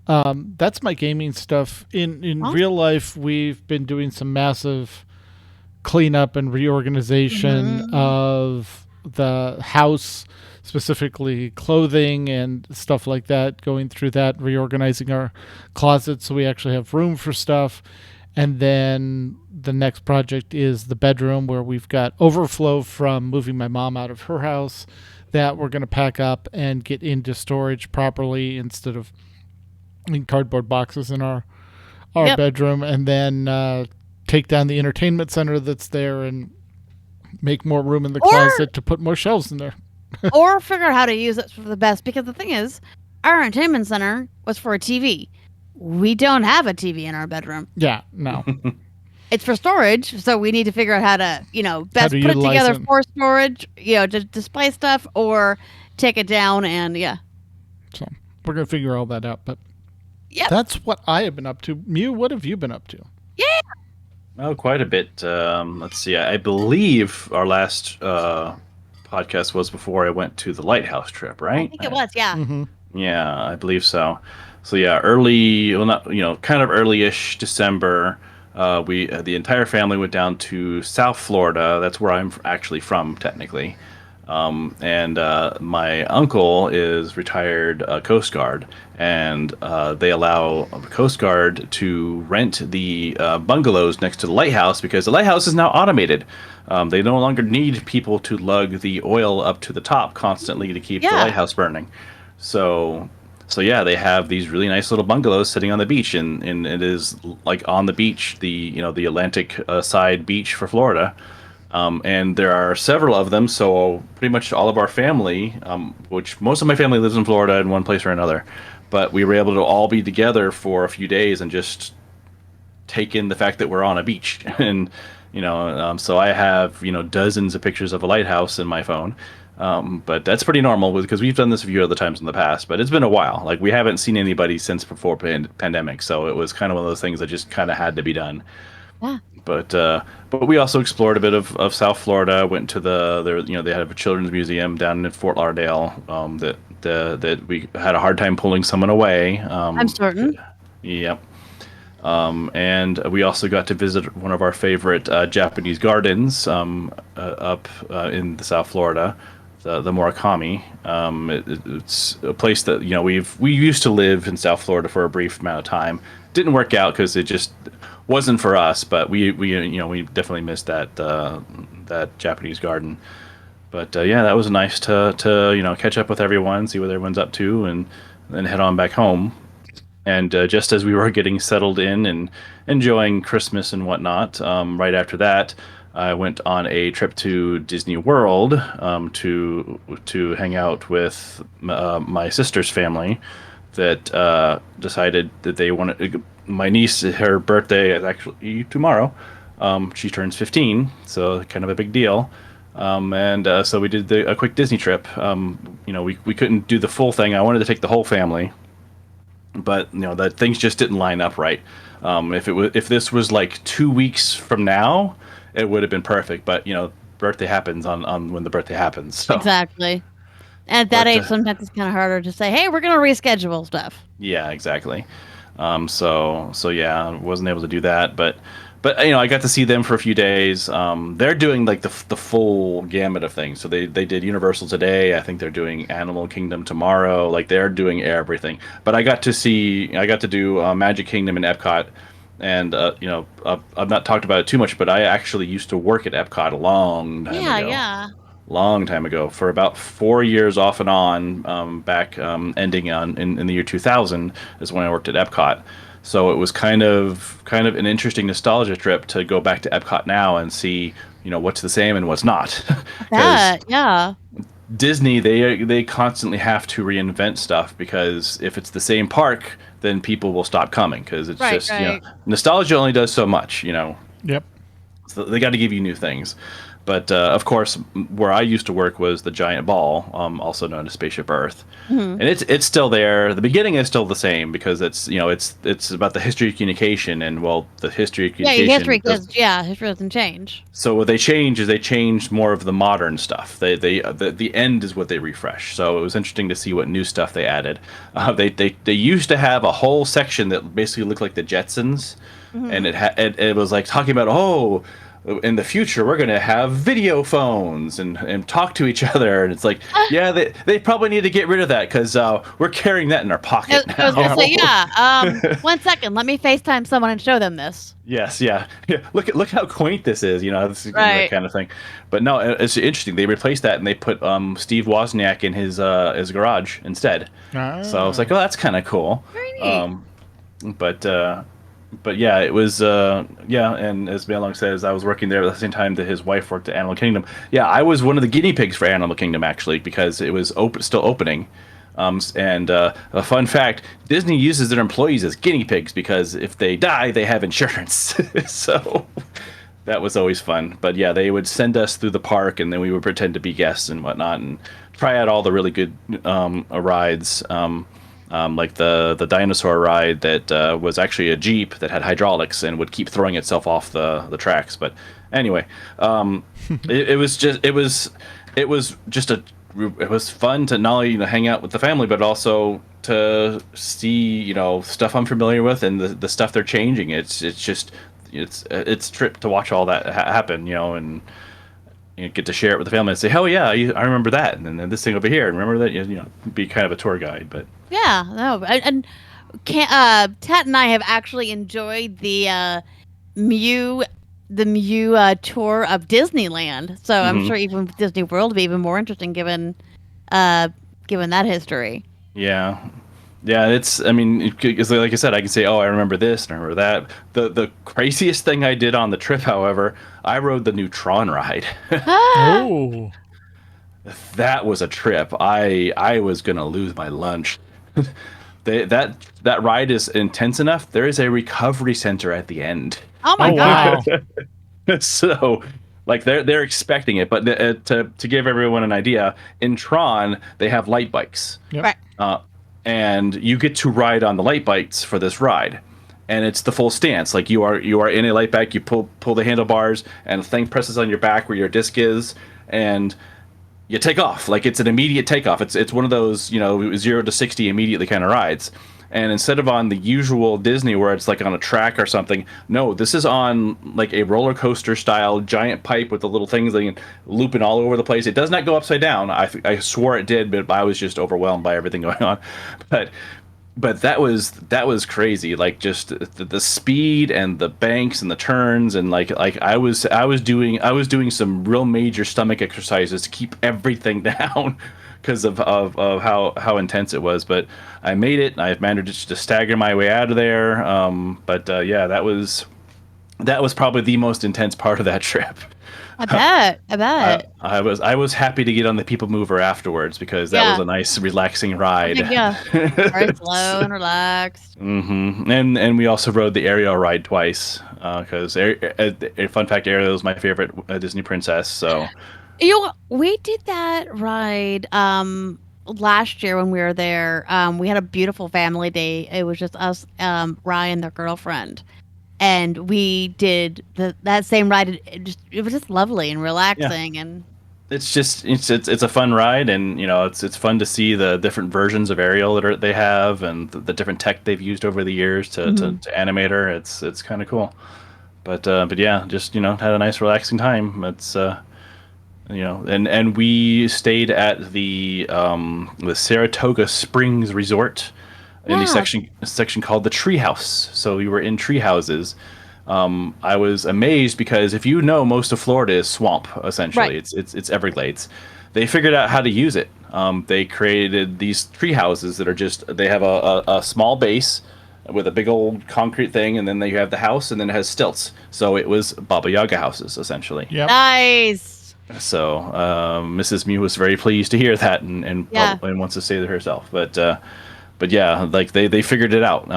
that's my gaming stuff. In real life, we've been doing some massive cleanup and reorganization of the house, specifically clothing and stuff like that, going through that, reorganizing our closets so we actually have room for stuff. And then the next project is the bedroom, where we've got overflow from moving my mom out of her house that we're going to pack up and get into storage properly instead of in cardboard boxes in our bedroom, and then take down the entertainment center that's there and make more room in the closet to put more shelves in there. Or figure out how to use it for the best, because the thing is, our entertainment center was for a TV. We don't have a TV in our bedroom. Yeah, no. It's for storage, so we need to figure out how to, best put it together for storage, to display stuff, or take it down, and So we're going to figure all that out, but yep. That's what I have been up to. Mew, what have you been up to? Yeah. Oh, quite a bit. Let's see. I believe our last podcast was before I went to the Lighthouse trip, right? I think it was, yeah. Mm-hmm. Yeah, I believe so. So yeah, kind of early-ish December. The entire family went down to South Florida. That's where I'm actually from, technically. And my uncle is retired Coast Guard, and they allow the Coast Guard to rent the bungalows next to the lighthouse, because the lighthouse is now automated. They no longer need people to lug the oil up to the top constantly to keep the lighthouse burning. So yeah, they have these really nice little bungalows sitting on the beach, and it is like on the beach, the Atlantic side beach for Florida. And there are several of them, so pretty much all of our family, which most of my family lives in Florida in one place or another, but we were able to all be together for a few days and just take in the fact that we're on a beach. And so I have dozens of pictures of a lighthouse in my phone. But that's pretty normal because we've done this a few other times in the past, but it's been a while. Like, we haven't seen anybody since before pandemic, so it was kind of one of those things that just kind of had to be done. Yeah. But we also explored a bit of South Florida. Went to they have a children's museum down in Fort Lauderdale that we had a hard time pulling someone away. I'm certain. Yep. And we also got to visit one of our favorite Japanese gardens up in the South Florida, the Murakami. It's a place that we used to live in South Florida for a brief amount of time. Didn't work out because it just wasn't for us. But we definitely missed that Japanese garden. But that was nice to catch up with everyone, see what everyone's up to, and then head on back home. And just as we were getting settled in and enjoying Christmas and whatnot, right after that, I went on a trip to Disney World to hang out with my sister's family that decided that they wanted. My niece, her birthday is actually tomorrow. She turns 15, so kind of a big deal. So we did a quick Disney trip. We couldn't do the full thing. I wanted to take the whole family, but that things just didn't line up right. If this was like 2 weeks from now, it would have been perfect. But birthday happens on when the birthday happens. So. Exactly. And at that age, sometimes it's kind of harder to say, "Hey, we're going to reschedule stuff." Yeah, exactly. So yeah, I wasn't able to do that, but I got to see them for a few days. They're doing like the full gamut of things. So they did Universal today. I think they're doing Animal Kingdom tomorrow. Like, they're doing everything. But I got to do Magic Kingdom and Epcot. And I've not talked about it too much, but I actually used to work at Epcot a long time ago. Yeah. Long time ago, for about 4 years off and on, back ending in the year 2000 is when I worked at Epcot. So it was kind of an interesting nostalgia trip to go back to Epcot now and see what's the same and what's not. Yeah. Disney, they constantly have to reinvent stuff, because if it's the same park, then people will stop coming, because it's just nostalgia only does so much. Yep. So they got to give you new things. But of course, where I used to work was the Giant Ball, also known as Spaceship Earth, and it's still there. The beginning is still the same, because it's about the history of communication, and the history of communication. History doesn't change. So what they change is they change more of the modern stuff. The end is what they refresh. So it was interesting to see what new stuff they added. They used to have a whole section that basically looked like the Jetsons, and it was like talking about in the future, we're going to have video phones and talk to each other. And it's like, they probably need to get rid of that, because we're carrying that in our pocket now. I was going to say, 1 second. Let me FaceTime someone and show them this. Yes, yeah. Look how quaint this is, this is that kind of thing. But no, it's interesting. They replaced that, and they put Steve Wozniak in his garage instead. So I was like, that's kind of cool. Very neat. But yeah, it was and as Mailong says, I was working there at the same time that his wife worked at Animal Kingdom. Yeah, I was one of the guinea pigs for Animal Kingdom, actually, because it was still opening. And a fun fact, Disney uses their employees as guinea pigs, because if they die, they have insurance. So that was always fun. But yeah, they would send us through the park, and then we would pretend to be guests and whatnot, and try out all the really good rides. Like the dinosaur ride that was actually a Jeep that had hydraulics and would keep throwing itself off the tracks. But anyway, it was fun to not only hang out with the family, but also to see stuff I'm familiar with, and the stuff they're changing. It's a trip to watch all that happen, and get to share it with the family and say, "Oh yeah, I remember that," and then this thing over here, and remember that. Be kind of a tour guide, but and Tat and I have actually enjoyed the Mew tour of Disneyland. So I'm sure even Disney World would be even more interesting given that history. Yeah. Yeah, I mean, it's like I said, I can say, oh, I remember this and I remember that. The craziest thing I did on the trip, however, I rode the new Tron ride. Ah, Oh. That was a trip. I was gonna lose my lunch. That ride is intense enough. There is a recovery center at the end. oh my Oh, god. wow. So, like they're expecting it, but to give everyone an idea, in Tron they have light bikes. Yep. Right. And you get to ride on the light bikes for this ride, and it's the full stance. Like you are in a light bike, you pull the handlebars, and the thing presses on your back where your disc is, and you take off. Like it's an immediate takeoff. It's one of those 0 to 60 immediately kind of rides. And instead of on the usual Disney where it's like on a track or something, no, this is on like a roller coaster style giant pipe with the little things like looping all over the place. It does not go upside down. I swore it did, but I was just overwhelmed by everything going on. But that was crazy. Like just the speed and the banks and the turns and like I was doing some real major stomach exercises to keep everything down because of how intense it was. But I made it. I managed to stagger my way out of there. Yeah, that was probably the most intense part of that trip. I bet. I bet. I was happy to get on the People Mover afterwards because that was a nice relaxing ride. Yeah. Very slow and relaxed. And we also rode the Ariel ride twice because a fun fact, Ariel is my favorite Disney princess. So We did that ride last year when we were there. We had a beautiful family day. It was just us, Ryan, their girlfriend. And we did that same ride. It was just lovely and relaxing, and it's a fun ride, and it's fun to see the different versions of Ariel that they have, and the different tech they've used over the years to animate her. It's kind of cool, but yeah, just had a nice relaxing time. It's and we stayed at the Saratoga Springs Resort. In the section called the Treehouse. So we were in tree houses. I was amazed because if you know, most of Florida is swamp essentially. Right. It's Everglades. They figured out how to use it. They created these tree houses that are they have a small base with a big old concrete thing, and then you have the house, and then it has stilts. So it was Baba Yaga houses essentially. Yep. nice. So Mrs. Mew was very pleased to hear that, and wants to say that herself. But yeah, like they figured it out.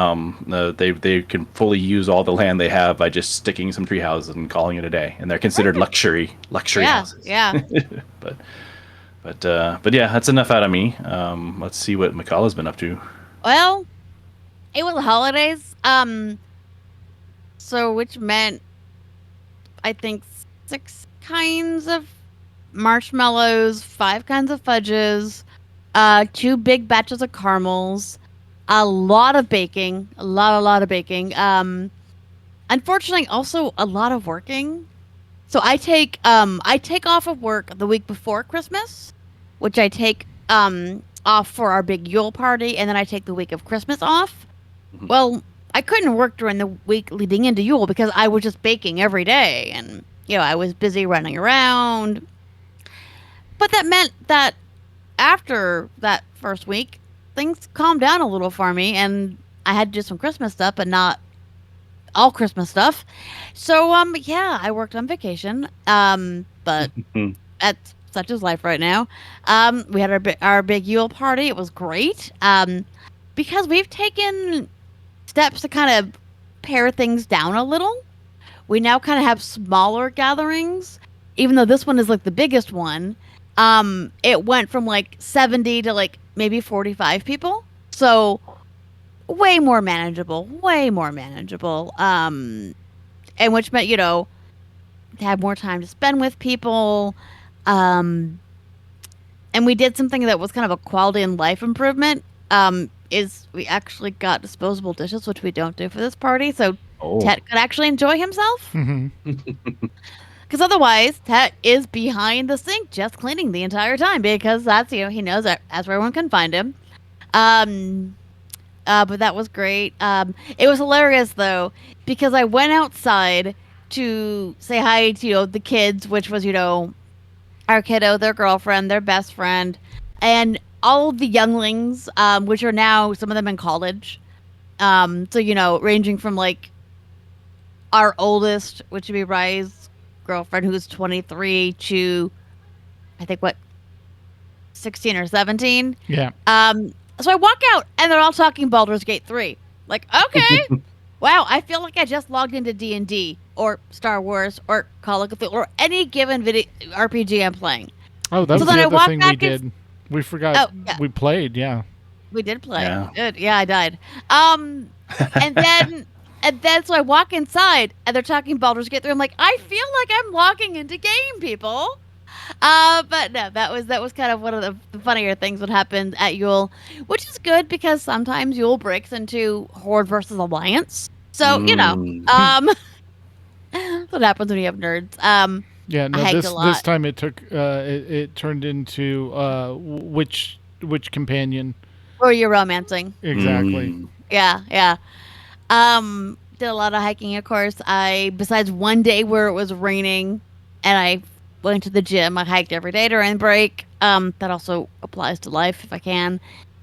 They can fully use all the land they have by just sticking some tree houses and calling it a day, and they're considered luxury houses. Yeah. But yeah, that's enough out of me. Let's see what McCullough's been up to. Well, it was the holidays. So which meant I think 6 kinds of marshmallows, 5 kinds of fudges, 2 big batches of caramels, a lot of baking, a lot of baking. Unfortunately, also a lot of working. So I take off of work the week before Christmas, which I take off for our big Yule party, and then I take the week of Christmas off. Mm-hmm. Well, I couldn't work during the week leading into Yule because I was just baking every day, and I was busy running around. But that meant that after that first week, things calmed down a little for me, and I had to do some Christmas stuff, but not all Christmas stuff. So, I worked on vacation. But that's such is life right now. We had our big Yule party. It was great. Because we've taken steps to kind of pare things down a little. We now kind of have smaller gatherings, even though this one is like the biggest one. It went from like 70 to like maybe 45 people. So way more manageable. And which meant, to have more time to spend with people. And we did something that was kind of a quality and life improvement. Is we actually got disposable dishes, which we don't do for this party. So Tet could actually enjoy himself. Because otherwise, Tet is behind the sink just cleaning the entire time because that's, he knows that that's where everyone can find him. But that was great. It was hilarious, though, because I went outside to say hi to, the kids, which was, our kiddo, their girlfriend, their best friend. And all of the younglings, which are now some of them in college. So ranging from like our oldest, which would be Rye's girlfriend, who's 23, to I think 16 or 17. Yeah. So I walk out and they're all talking Baldur's Gate 3. Like, okay. Wow, I feel like I just logged into D&D or Star Wars or Call of Cthulhu or any given video RPG I'm playing. Oh, that was then the I other walked thing we back did. We forgot we played, yeah. We did play. Yeah. Good. Yeah, I died. And then so I walk inside and they're talking Baldur's Gate 3. I'm like, I feel like I'm logging into game, people. But no, that was kind of one of the funnier things that happened at Yule, which is good because sometimes Yule breaks into Horde versus Alliance. So that's what happens when you have nerds. Yeah, no, I hiked a lot. this time it took it turned into which companion Or you're romancing. exactly. Yeah. Did a lot of hiking, of course. Besides one day where it was raining and I went to the gym, I hiked every day during break. That also applies to life if I can.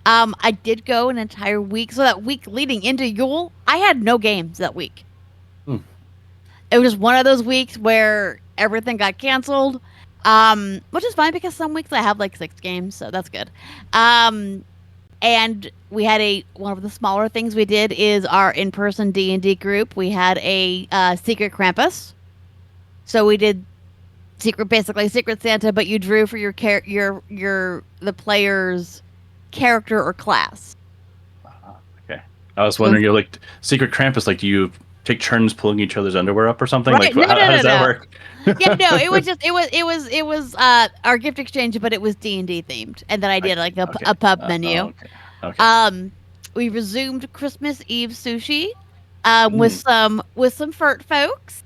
I did go an entire week. So that week leading into Yule, I had no games that week. It was just one of those weeks where everything got canceled, which is fine because some weeks I have like 6 games, so that's good. And we had one of the smaller things we did is our in-person D&D group. We had a secret Krampus. So we did basically Secret Santa, but you drew for the player's character or class. Okay. I was wondering, you're like Secret Krampus, like do you take turns pulling each other's underwear up or something? Right. Like how does that work? Yeah, no, it was our gift exchange, but it was D&D themed, and then I did like a pub menu. Okay. We resumed Christmas Eve sushi, with some furt folks.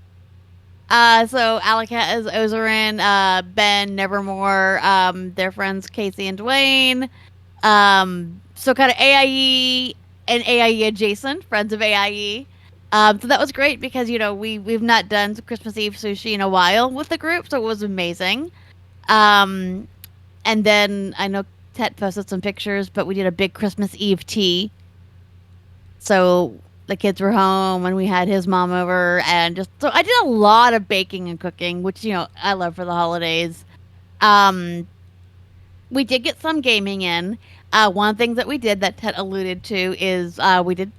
So Alaka is Ozarin, Ben, Nevermore, their friends Casey and Dwayne. So kind of AIE and AIE adjacent, friends of AIE. So that was great because, we've not done Christmas Eve sushi in a while with the group, so it was amazing. And then I know Tet posted some pictures, but we did a big Christmas Eve tea. So the kids were home and we had his mom over, and so I did a lot of baking and cooking, which, I love for the holidays. We did get some gaming in. One of the things that we did that Tet alluded to is we did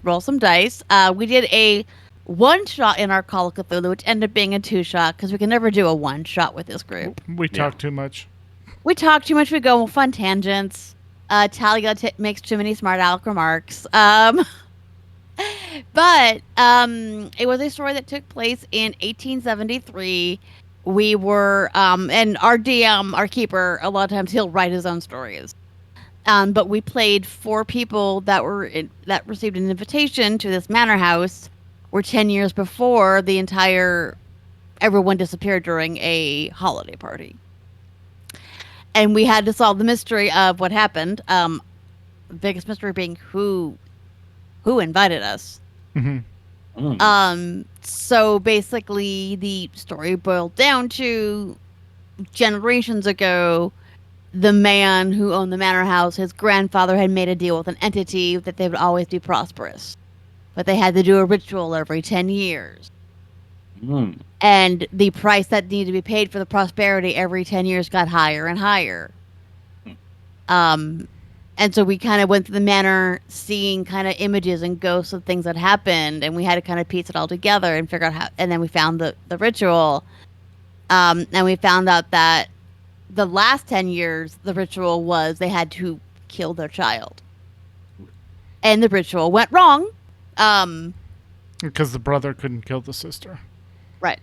roll some dice. We did a 1-shot in our Call of Cthulhu, which ended up being a 2-shot because we can never do a 1-shot with this group. We talk too much. We talk too much. We go on fun tangents. Talia makes too many smart aleck remarks. But it was a story that took place in 1873. We were, and our DM, our keeper, a lot of times he'll write his own stories. But we played 4 people that received an invitation to this manor house, where 10 years before everyone disappeared during a holiday party. And we had to solve the mystery of what happened. The biggest mystery being who invited us. Mm-hmm. So basically the story boiled down to generations ago, the man who owned the manor house, his grandfather had made a deal with an entity that they would always be prosperous, but they had to do a ritual every 10 years. And the price that needed to be paid for the prosperity every 10 years got higher and higher. And so we kind of went to the manor seeing kind of images and ghosts of things that happened, and we had to kind of piece it all together and figure out how, and then we found the ritual. And we found out that the last 10 years, the ritual was they had to kill their child. And the ritual went wrong. Because the brother couldn't kill the sister. Right.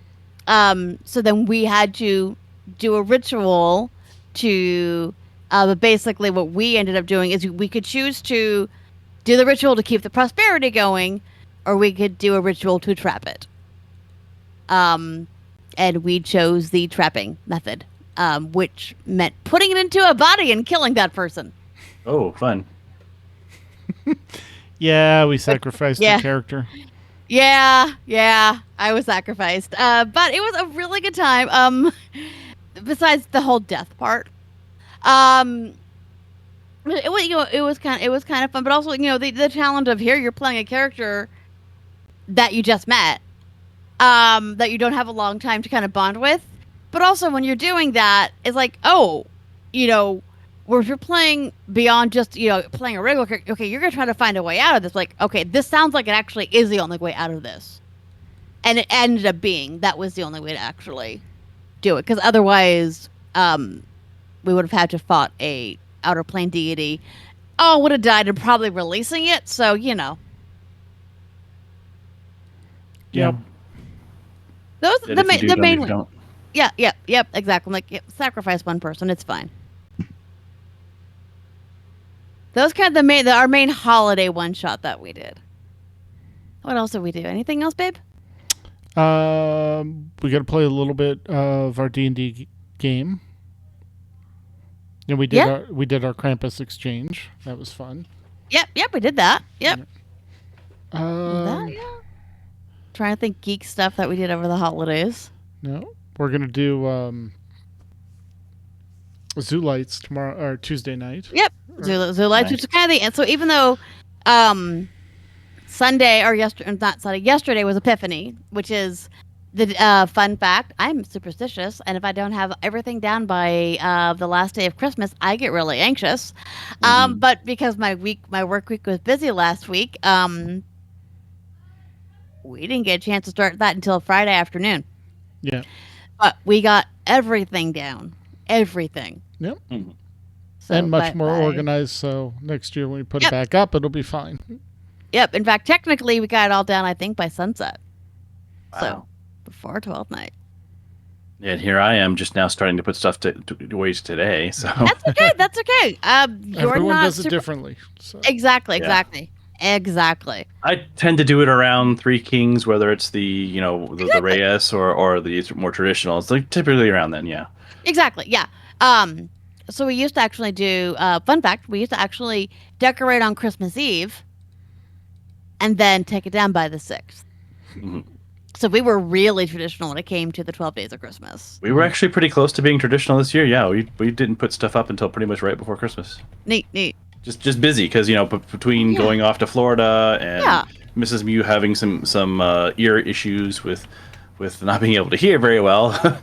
So then we had to do a ritual to... but basically what we ended up doing is we could choose to do the ritual to keep the prosperity going, or we could do a ritual to trap it. And we chose the trapping method, which meant putting it into a body and killing that person. Oh, fun. Yeah, we sacrificed the character. Yeah, I was sacrificed. But it was a really good time. Besides the whole death part. It was kind of fun, but also the challenge of here you're playing a character that you just met, that you don't have a long time to kind of bond with, but also when you're doing that, it's like, oh, where if you're playing beyond just playing a regular character, okay, you're gonna try to find a way out of this. Like, okay, this sounds like it actually is the only way out of this, and it ended up being that was the only way to actually do it, because otherwise, we would have had to fought a outer plane deity. Oh, would have died and probably releasing it. So Yeah. those And the if you main do, the main don't, one. don't. Yep, exactly. Like, sacrifice one person, it's fine. Those kind of our main holiday one shot that we did. What else did we do? Anything else, babe? We got to play a little bit of our D&D game. And we did our Krampus exchange. That was fun. Yep, we did that. Yep. Um, Trying to think geek stuff that we did over the holidays. No, we're gonna do Zoo Lights tomorrow or Tuesday night. Yep. Zoo Lights, which is kind of the end. So even though Sunday or yesterday was Epiphany, which is the fun fact, I'm superstitious, and if I don't have everything down by the last day of Christmas, I get really anxious. But because my work week was busy last week, we didn't get a chance to start that until Friday afternoon. Yeah. But we got everything down. Everything. Yep. Mm-hmm. So and much more organized, so next year when we put it back up, it'll be fine. Yep. In fact, technically, we got it all done, I think, by sunset. Wow. So, before 12th night. And here I am just now starting to put stuff to waste today. So That's okay. That's okay. You're Everyone not does it differently. So. Exactly. Yeah. Exactly. I tend to do it around Three Kings, whether it's the the Reyes or the more traditional. It's like typically around then, yeah. Exactly. Yeah. So we used to actually do. Fun fact: we used to actually decorate on Christmas Eve, and then take it down by the 6th. Mm-hmm. So we were really traditional when it came to the 12 days of Christmas. We were actually pretty close to being traditional this year. Yeah, we didn't put stuff up until pretty much right before Christmas. Neat. Just busy because between going off to Florida and Mrs. Mew having some ear issues with not being able to hear very well,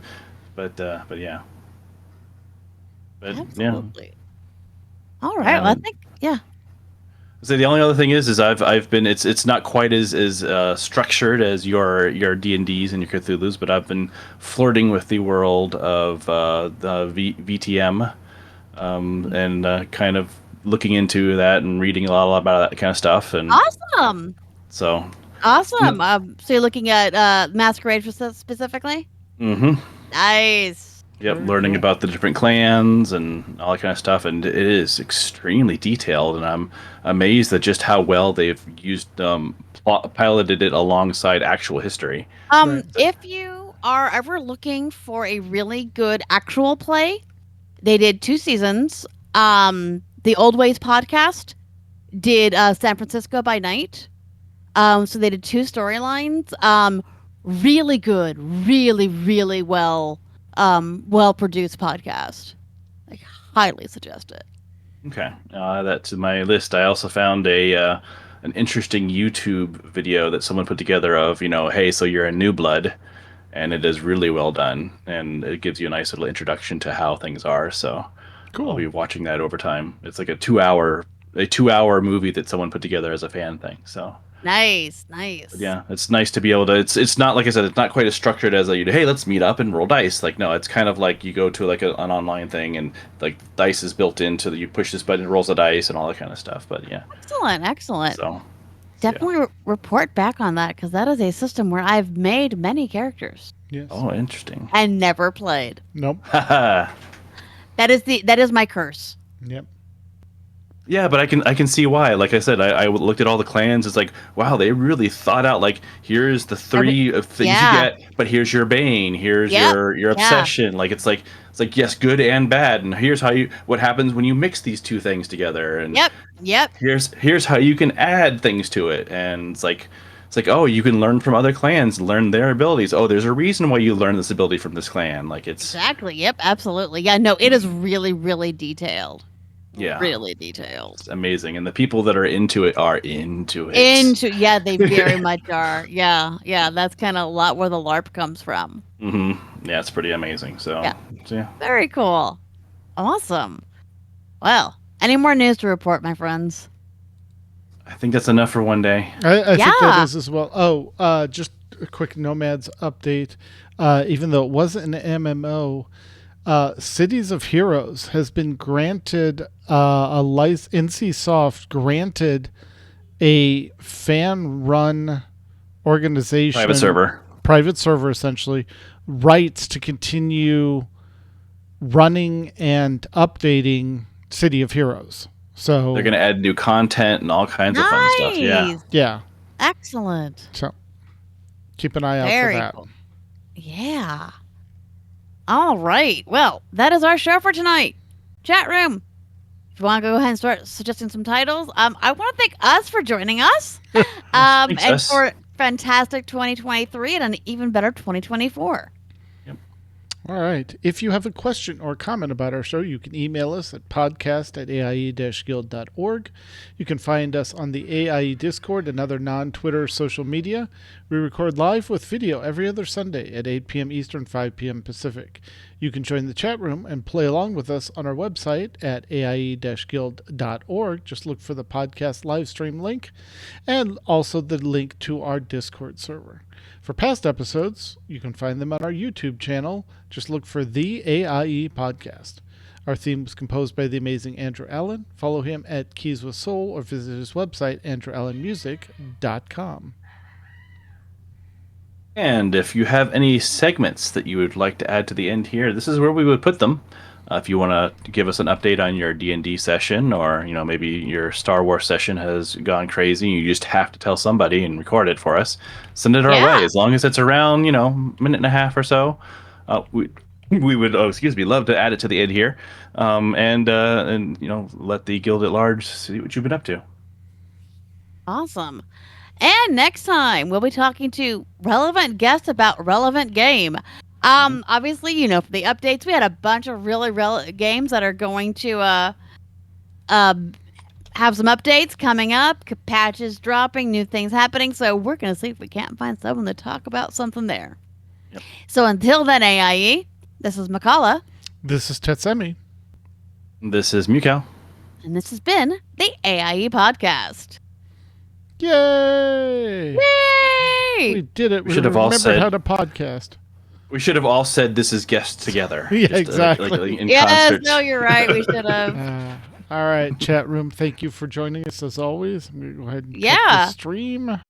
but yeah. But Absolutely. All right. Well, I think So the only other thing is I've been it's not quite as structured as your D&Ds and your Cthulhu's, but I've been flirting with the world of the VTM, and kind of looking into that and reading a lot about that kind of stuff. And awesome. So awesome. So you're looking at Masquerade specifically? Mm-hmm. Nice. Yep, learning about the different clans and all that kind of stuff, and it is extremely detailed, and I'm amazed at just how well they've used piloted it alongside actual history. If you are ever looking for a really good actual play, they did 2 seasons. The Old Ways podcast did San Francisco by Night. So they did 2 storylines. Really good, really well produced podcast. I highly suggest it. Okay, that's in my list. I also found an interesting YouTube video that someone put together of hey, so you're a new blood, and it is really well done, and it gives you a nice little introduction to how things are. So cool. I'll be watching that over time. It's like a 2-hour movie that someone put together as a fan thing. So. Nice. But yeah, it's nice to be able to. It's not like I said. It's not quite as structured as hey, let's meet up and roll dice. Like no, it's kind of like you go to like an online thing and like dice is built into you push this button, it rolls a dice and all that kind of stuff. But yeah, excellent. So definitely report back on that because that is a system where I've made many characters. Yes. Oh, interesting. And never played. Nope. Haha. That is my curse. Yep. Yeah, but I can see why. Like I said, I looked at all the clans. It's like, wow, they really thought out. Like, here's the 3 things you get, but here's your bane. Here's your obsession. Like it's like yes, good and bad. And here's what happens when you mix these 2 things together. And yep. Here's how you can add things to it. And it's like oh, you can learn from other clans, learn their abilities. Oh, there's a reason why you learn this ability from this clan. Like it's exactly. Yep, absolutely. Yeah, no, it is really really detailed. Yeah. Really detailed. It's amazing. And the people that are into it are into it. Yeah, they very much are. Yeah, that's kind of a lot where the LARP comes from. Yeah, it's pretty amazing. So yeah. Very cool. Awesome. Well, any more news to report, my friends? I think that's enough for one day. I think that is as well. Oh, just a quick Nomads update. Even though it wasn't an MMO, Cities of Heroes has been granted a license. NCSoft granted a fan-run organization, private server essentially, rights to continue running and updating City of Heroes. So they're going to add new content and all kinds of fun stuff. Yeah. Excellent. So keep an eye out Very for that. cool. Yeah. All right. Well, that is our show for tonight. Chat room. If you want to go ahead and start suggesting some titles, I want to thank us for joining us, and for fantastic 2023 and an even better 2024. All right. If you have a question or comment about our show, you can email us at podcast@aie-guild.org. You can find us on the AIE Discord and other non-Twitter social media. We record live with video every other Sunday at 8 p.m. Eastern, 5 p.m. Pacific. You can join the chat room and play along with us on our website at aie-guild.org. Just look for the podcast live stream link and also the link to our Discord server. For past episodes, you can find them on our YouTube channel. Just look for the AIE Podcast. Our theme was composed by the amazing Andrew Allen. Follow him at Keys with Soul or visit his website, andrewallenmusic.com. And if you have any segments that you would like to add to the end here, this is where we would put them. If you want to give us an update on your D&D session, or maybe your Star Wars session has gone crazy, you just have to tell somebody and record it for us, send it our way. As long as it's around minute and a half or so, we would love to add it to the end here, and let the guild at large see what you've been up to. Awesome. And next time we'll be talking to relevant guests about relevant game. Obviously, for the updates, we had a bunch of really relevant games that are going to have some updates coming up, patches dropping, new things happening. So we're going to see if we can't find someone to talk about something there. Yep. So until then, AIE, this is Makala. This is Tetsemi. This is Mukau. And this has been the AIE Podcast. Yay! Yay! We did it. We should have all remembered how to podcast. We should have all said this is guests together. Yeah, exactly. In yes, concert. no, you're right. We should have. All right, chat room. Thank you for joining us as always. I'm going to go ahead and cut the stream.